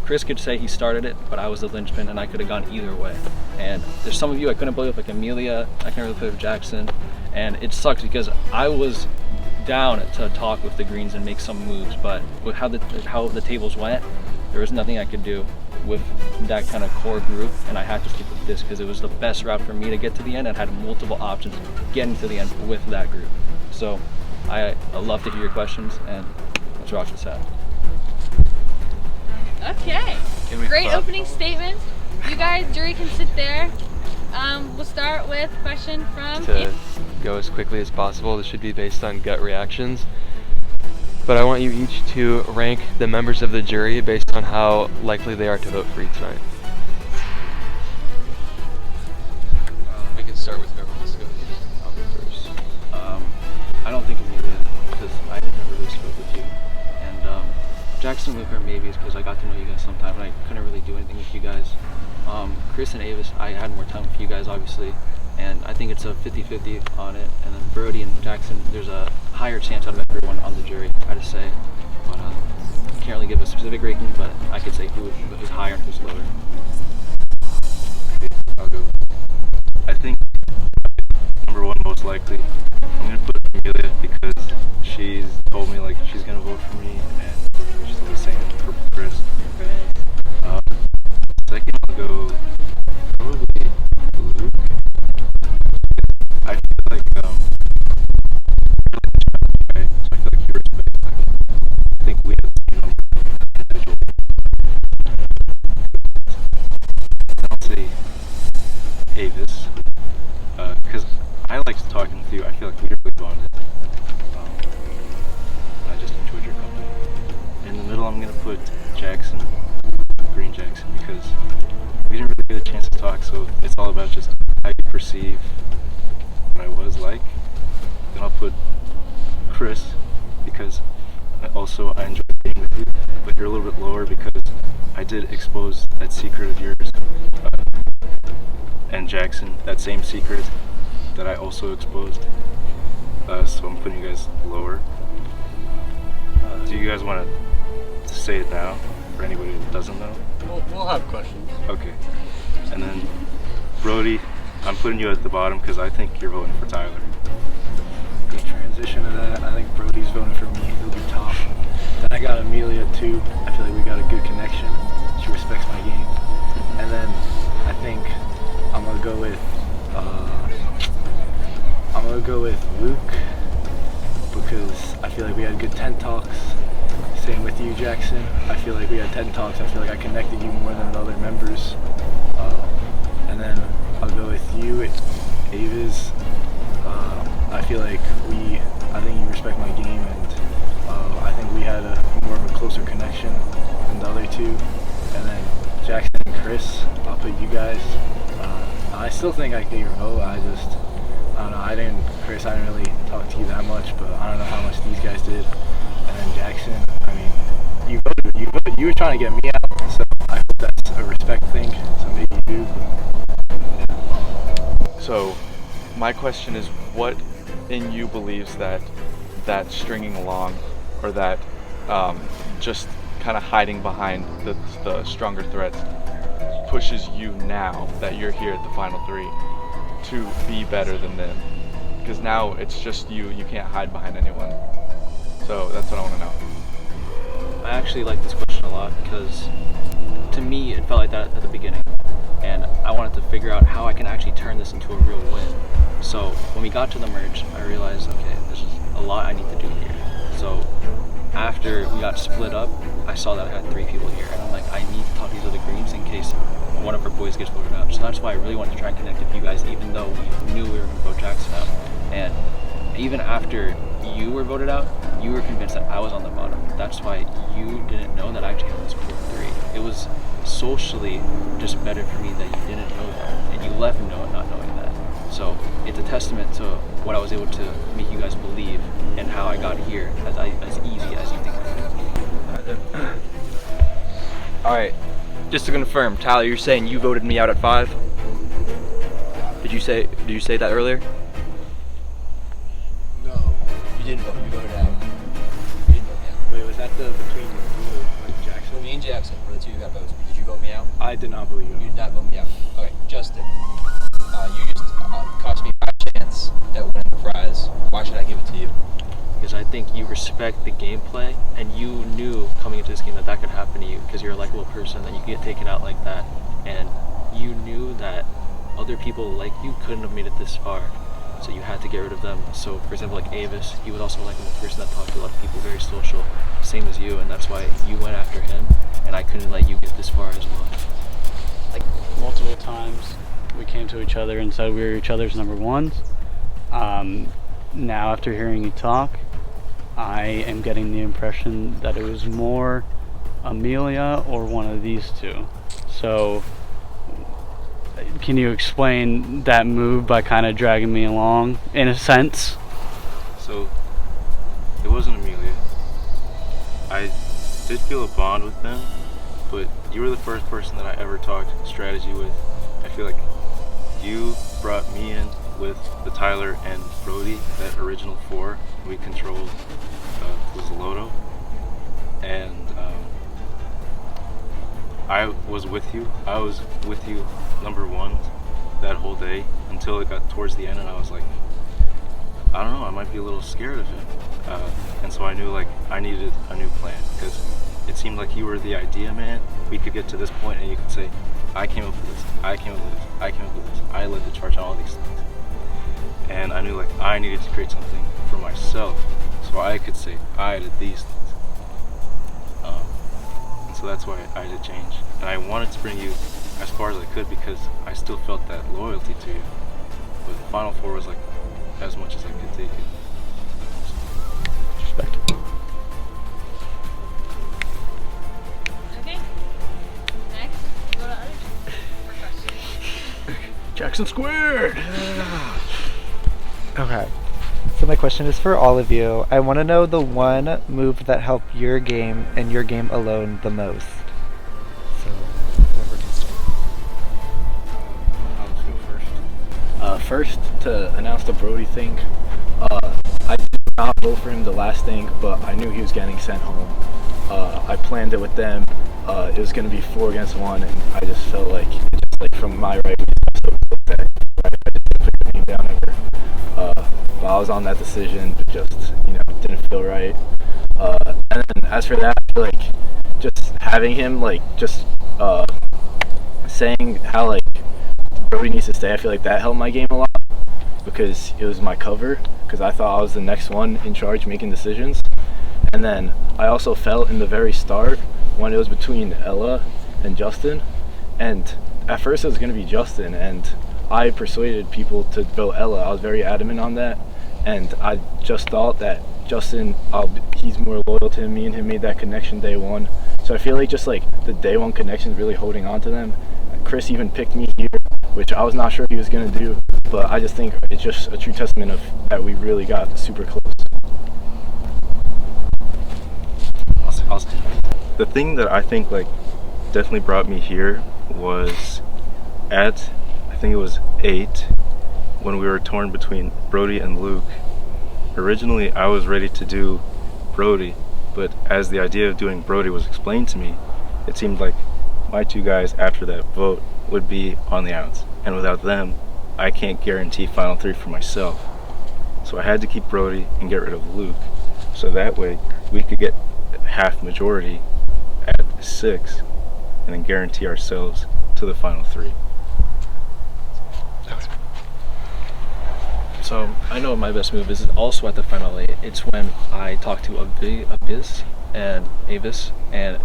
Chris could say he started it, but I was the linchpin, and I could have gone either way. And there's some of you I couldn't play with, like Emilia, I can't really play with Jackson, and it sucks because I was down to talk with the greens and make some moves, but with how the tables went, there was nothing I could do with that kind of core group, and I had to stick with this because it was the best route for me to get to the end, and had multiple options getting to the end with that group. So I love to hear your questions, and let's rock this out. Okay, great opening statement. You guys, jury can sit there. We'll start with a question from To go as quickly as possible, this should be based on gut reactions. But I want you each to rank the members of the jury based on how likely they are to vote for each night. We can start with whoever wants to go. I'll go first. I don't think Emilia, because I never really spoke with you. And Jackson, Luke, or maybe it's because I got to know you guys sometime, and I couldn't really do anything with you guys. Chris and Avis, I had more time with you guys, obviously. And I think it's a 50-50 on it. And then Brodie and Jackson, there's a higher chance out of everyone on the jury, I just say. But I can't really to give a specific ranking, but I could say who's higher and who's lower. I'll go. I think number one, most likely, I'm gonna put Emilia because she's told me like she's gonna vote for me, and she's the same for Chris. Second, I'll go probably Luke. I feel like right? So I feel like he respects. I think we have the same number of individual. I'll say Avis, because I liked talking with you. I feel like we really bonded. I just enjoyed your company. In the middle, I'm gonna put Jackson, Green Jackson, because we didn't really get a chance to talk. So it's all about just how you perceive what I was like. Then I'll put Chris, because I enjoyed being with you, but you're a little bit lower because I did expose that secret of yours. And Jackson, that same secret that I also exposed. So I'm putting you guys lower. Do you guys want to say it now for anybody that doesn't know? We'll have questions. Okay. And then Brodie, I'm putting you at the bottom because I think you're voting for Tyler. Good transition to that. I think Brodie's voting for me. He'll be top. Then I got Emilia too. I feel like we got a good connection. She respects my game. And then I think I'm gonna go with Luke because I feel like we had good tent talks. Same with you, Jackson. I feel like we had tent talks. I feel like I connected you more than the other members. And then I'll go with you, Avis. I feel like I think you respect my game, and I think we had more of a closer connection than the other two. And then Jackson and Chris, I'll put you guys. I still think I get your vote. I don't know. Chris, I didn't really talk to you that much, but I don't know how much these guys did. And then Jackson, I mean, you voted. You were trying to get me out, so I hope that's a respect thing. So maybe you do. But, yeah. So, my question is, what in you believes that stringing along, or that just kind of hiding behind the stronger threats, pushes you now that you're here at the final three to be better than them? Because now it's just you can't hide behind anyone. So that's what I want to know. I actually like this question a lot because to me it felt like that at the beginning, and I wanted to figure out how I can actually turn this into a real win. So when we got to the merge, I realized, okay, there's just a lot I need to do here. So after we got split up, I saw that I had 3 people here, and I'm like, I need to talk to these other greens in case one of our boys gets voted out. So that's why I really wanted to try and connect with you guys, even though we knew we were going to vote Jackson out. And even after you were voted out, you were convinced that I was on the bottom. That's why you didn't know that I actually had this core 3. It was socially just better for me that you didn't know that, and you left me not knowing that. So it's a testament to what I was able to make you guys believe and how I got here as easy as you think I did. Alright, just to confirm, Tyler, you're saying you voted me out at 5? Did you say that earlier? No, You didn't vote, you voted out. You didn't vote me out. wait, was that between you and Jackson? Me and Jackson were the two who got votes. Did you vote me out? I did not believe you. You did not vote me out. Okay, Justin, you just cost me my chance at winning the prize. Why should I give it to you? Because I think you respect the gameplay, and you knew coming into this game that could happen to you because you're a likable person, that you could get taken out like that, and you knew that other people like you couldn't have made it this far, so you had to get rid of them. So for example, like Avis, he was also a likable person that talked to a lot of people, very social, same as you, and that's why you went after him, and I couldn't let you get this far as well. Like multiple times we came to each other and said we were each other's number ones. Now after hearing you talk, I am getting the impression that it was more Emilia or one of these two. So can you explain that move by kind of dragging me along in a sense? So it wasn't Emilia. I did feel a bond with them, but you were the first person that I ever talked strategy with. I feel like you brought me in with the Tyler and Brodie, that original 4. We controlled the Zoloto, and I was with you. I was with you, number one, that whole day until it got towards the end, and I was like, I don't know, I might be a little scared of him. And so I knew like I needed a new plan, because it seemed like you were the idea man. We could get to this point and you could say, I came up with this, I came up with this, I came up with this. I led the charge on all these things. And I knew like I needed to create something for myself so I could say I did these things. And so that's why I did change. And I wanted to bring you as far as I could because I still felt that loyalty to you. But the Final Four was like as much as I could take it. Respect. Okay. Next, go to other questions. Jackson squared. Okay. So my question is for all of you. I want to know the one move that helped your game and your game alone the most. So, whoever can start. I'll just go first. First, to announce the Brodie thing, I did not vote for him the last thing, but I knew he was getting sent home. I planned it with them. It was going to be 4 against 1, and I just felt like, from my right, so that I didn't put your name down ever. But I was on that decision, but just, didn't feel right. And then as for that, I feel like just having him, saying how, Brodie needs to stay, I feel like that helped my game a lot because it was my cover, because I thought I was the next one in charge making decisions. And then I also felt in the very start when it was between Ella and Justhin, and at first it was going to be Justhin, and I persuaded people to vote Ella. I was very adamant on that, and I just thought that Justhin, he's more loyal to him. Me and him made that connection day one, so I feel like just the day one connection is really holding on to them. Chris even picked me here, which I was not sure he was going to do, but I just think it's just a true testament of that we really got super close. The thing that I think definitely brought me here was at, I think it was 8, when we were torn between Brodie and Luke. Originally I was ready to do Brodie, but as the idea of doing Brodie was explained to me, it seemed like my 2 guys after that vote would be on the outs, and without them I can't guarantee Final 3 for myself. So I had to keep Brodie and get rid of Luke, so that way we could get half majority at 6 and then guarantee ourselves to the Final 3. So I know my best move is also at the Final 8. It's when I talked to Avis and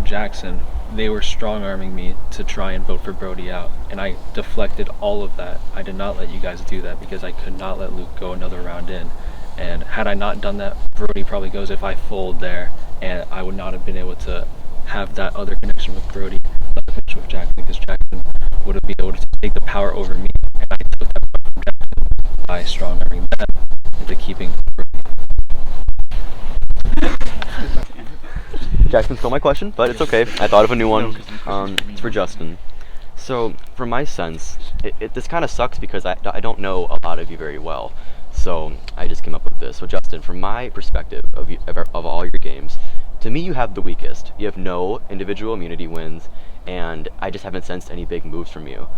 Jackson. They were strong-arming me to try and vote for Brodie out, and I deflected all of that. I did not let you guys do that because I could not let Luke go another round in. And had I not done that, Brodie probably goes if I fold there, and I would not have been able to have that other connection with Brodie, other connection with Jackson, because Jackson would have been able to take the power over me, and I took that power from Jackson by strong-arming them into keeping Brodie. Jackson stole my question, but it's okay. I thought of a new one. It's for Justhin. So, from my sense, this kind of sucks because I don't know a lot of you very well. So, I just came up with this. So, Justhin, from my perspective of all your games, to me you have the weakest. You have no individual immunity wins, and I just haven't sensed any big moves from you.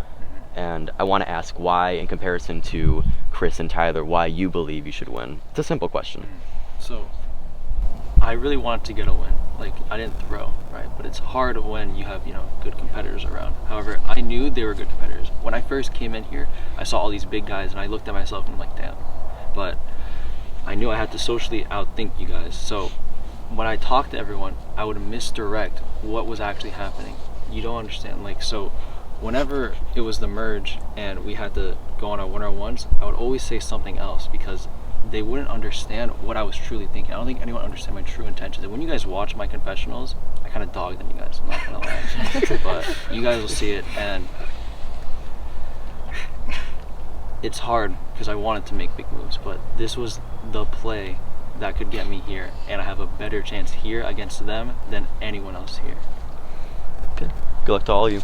And I want to ask why, in comparison to Chris and Tyler, why you believe you should win. It's a simple question. So, I really wanted to get a win. I didn't throw, right? But it's hard when you have, good competitors around. However, I knew they were good competitors. When I first came in here, I saw all these big guys, and I looked at myself and I'm like, damn. But I knew I had to socially outthink you guys. So when I talked to everyone, I would misdirect what was actually happening. You don't understand. So whenever it was the merge and we had to go on our one-on-ones, I would always say something else because they wouldn't understand what I was truly thinking. I don't think anyone understood my true intentions. And when you guys watch my confessionals, I kind of dogged on you guys, I'm not gonna lie. But you guys will see it, and it's hard because I wanted to make big moves, but this was the play that could get me here, and I have a better chance here against them than anyone else here. Okay. Good luck to all of you.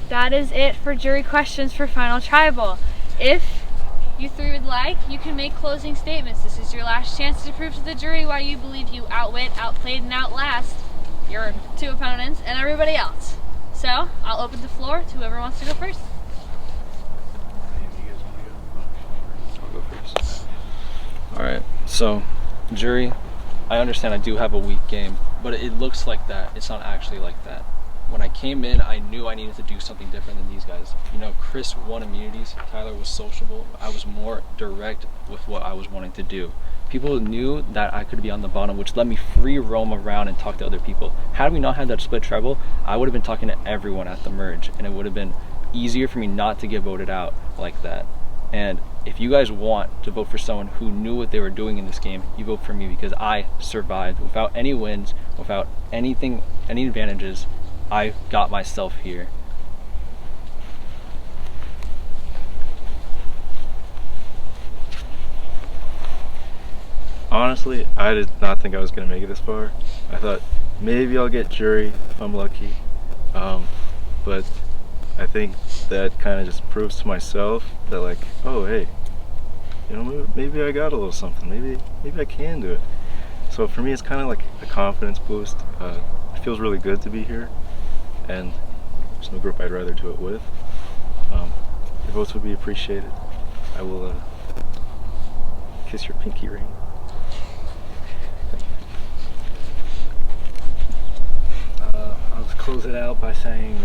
That is it for jury questions for Final Tribal. If you 3 would like, you can make closing statements. This is your last chance to prove to the jury why you believe you outwit, outplayed, and outlast your 2 opponents, and everybody else. So I'll open the floor to whoever wants to go first. I'll go first. Alright, so jury, I understand I do have a weak game, but it looks like that. It's not actually like that. When I came in, I knew I needed to do something different than these guys. You know, Chris won immunities, Tyler was sociable. I was more direct with what I was wanting to do. People knew that I could be on the bottom, which let me free roam around and talk to other people. Had we not had that split treble, I would have been talking to everyone at the merge, and it would have been easier for me not to get voted out like that. And if you guys want to vote for someone who knew what they were doing in this game, you vote for me, because I survived without any wins, without anything, any advantages. I got myself here. Honestly, I did not think I was going to make it this far. I thought maybe I'll get jury if I'm lucky. But I think that kind of just proves to myself that, like, oh hey, you know, maybe I got a little something. Maybe I can do it. So for me, it's kind of like a confidence boost. It feels really good to be here, and there's no group I'd rather do it with. Your votes would be appreciated. I will kiss your pinky ring. I'll close it out by saying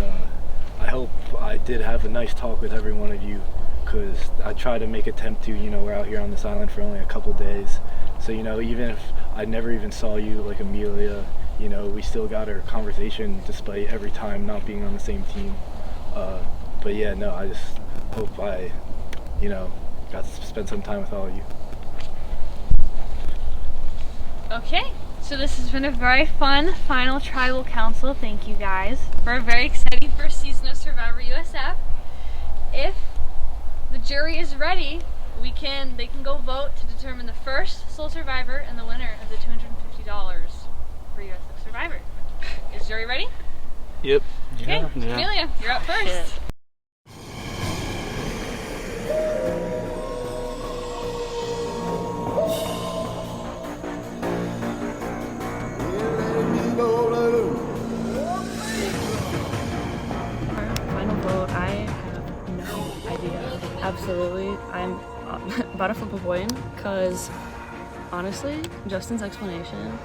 I hope I did have a nice talk with every one of you, because I try to make attempt to, you know, we're out here on this island for only a couple days, so, you know, even if I never even saw you, like Emilia, you know, we still got our conversation despite every time not being on the same team. But yeah, no, I just hope I, you know, got to spend some time with all of you. Okay, so this has been a very fun final tribal council. Thank you guys for a very exciting first season of SurvivorUSF. If the jury is ready, they can go vote to determine the first sole survivor and the winner of the $250 for USF Survivor. Is jury ready? Yep. Okay, Emilia, you're up first. Final vote, I have no idea. Absolutely. I'm about to flip a coin, because honestly, Justin's explanation,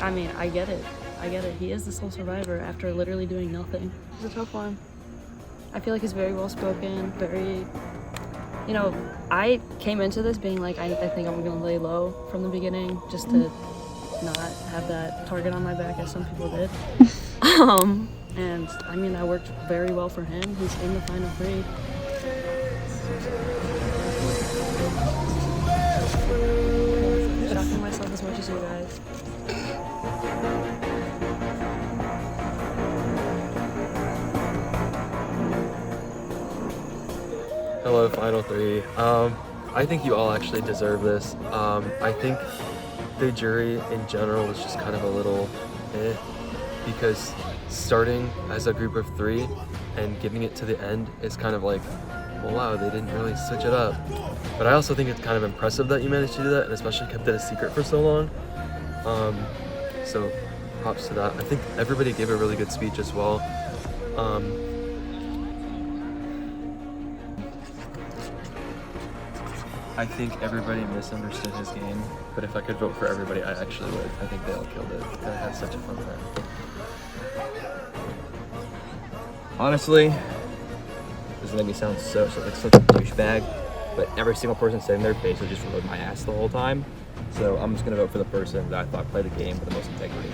I mean, I get it. He is the sole survivor after literally doing nothing. It's a tough one. I feel like he's very well spoken, very, you know, I came into this being like, I think I'm gonna lay low from the beginning, just to not have that target on my back as some people did. And I mean, that worked very well for him. He's in the final 3. Shocking myself as much as you guys. Hello, Final 3. I think you all actually deserve this. I think the jury in general was just kind of a little because starting as a group of 3 and giving it to the end is kind of like, well, wow, they didn't really switch it up. But I also think it's kind of impressive that you managed to do that, and especially kept it a secret for so long. So props to that. I think everybody gave a really good speech as well. I think everybody misunderstood his game, but if I could vote for everybody, I actually would. I think they all killed it. I had such a fun time. Honestly, this is gonna make me sound like such a douchebag, but every single person sitting there basically just rode my ass the whole time. So I'm just gonna vote for the person that I thought played the game with the most integrity.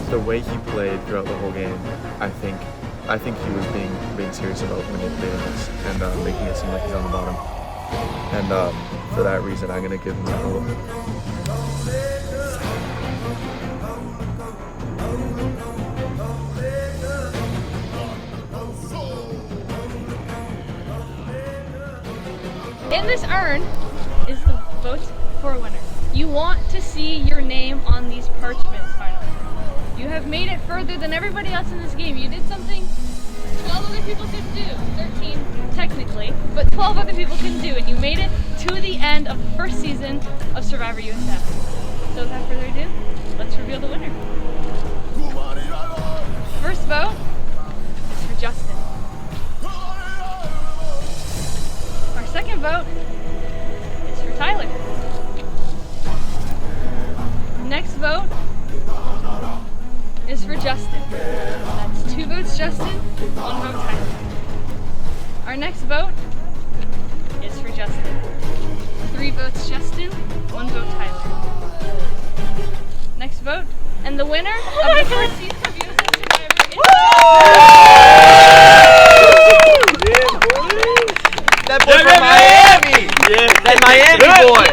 The way he played throughout the whole game, I think he was being serious about manipulating us and making it seem like he's on the bottom. And for that reason, I'm gonna give him a vote. In this urn is the vote for a winner. You want to see your name on these parchments finally. You have made it further than everybody else in this game. You did something 12 other people couldn't do. 13 technically, but 12 other people couldn't do, and you made it to the end of the first season of SurvivorUSF. So without further ado, let's reveal the winner. First vote is for Justhin. Our second vote is for Tyler. Next vote is for Justhin. That's 2 votes Justhin, 1 vote Tyler. Our next vote is for Justhin. 3 votes Justhin, 1 vote Tyler. Next vote, and the winner of the first season of USF Survivor is that boy from Miami! Yeah. That Miami boy!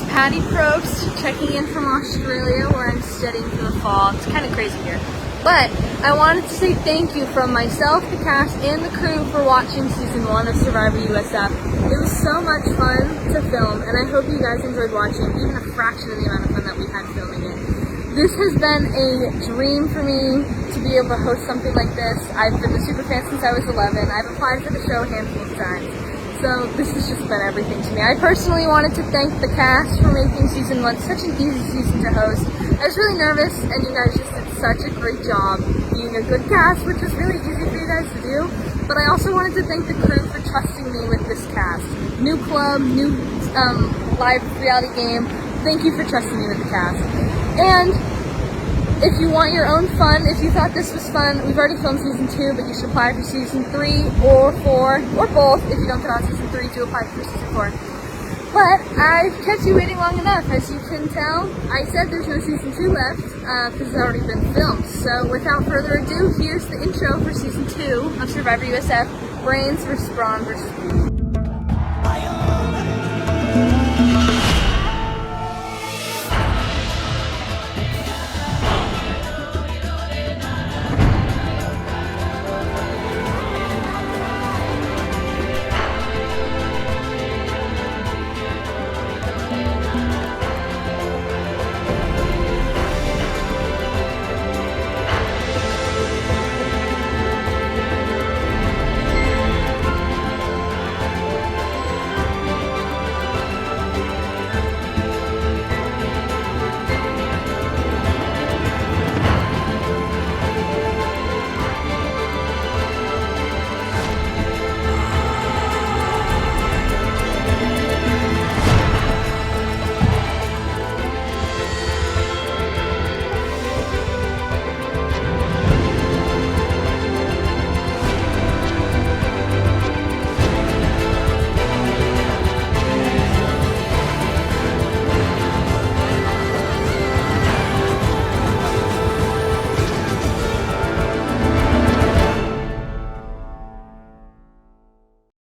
Patti Probst checking in from Australia where I'm studying for the fall. It's kind of crazy here. But I wanted to say thank you from myself, the cast, and the crew for watching season 1 of SurvivorUSF. It was so much fun to film, and I hope you guys enjoyed watching even a fraction of the amount of fun that we had filming it. This has been a dream for me to be able to host something like this. I've been a super fan since I was 11. I've applied for the show a handful of times. So this has just been everything to me. I personally wanted to thank the cast for making season 1 such an easy season to host. I was really nervous, and you guys just did such a great job being a good cast, which is really easy for you guys to do. But I also wanted to thank the crew for trusting me with this cast. New club, new live reality game. Thank you for trusting me with the cast. And if you want your own fun, if you thought this was fun, we've already filmed season 2, but you should apply for season 3 or 4, or both. If you don't get on season 3, do apply for season 4. But I've kept you waiting long enough. As you can tell, I said there's no season 2 left, because it's already been filmed. So without further ado, here's the intro for season 2 of SurvivorUSF, Brains vs. Brawn vs.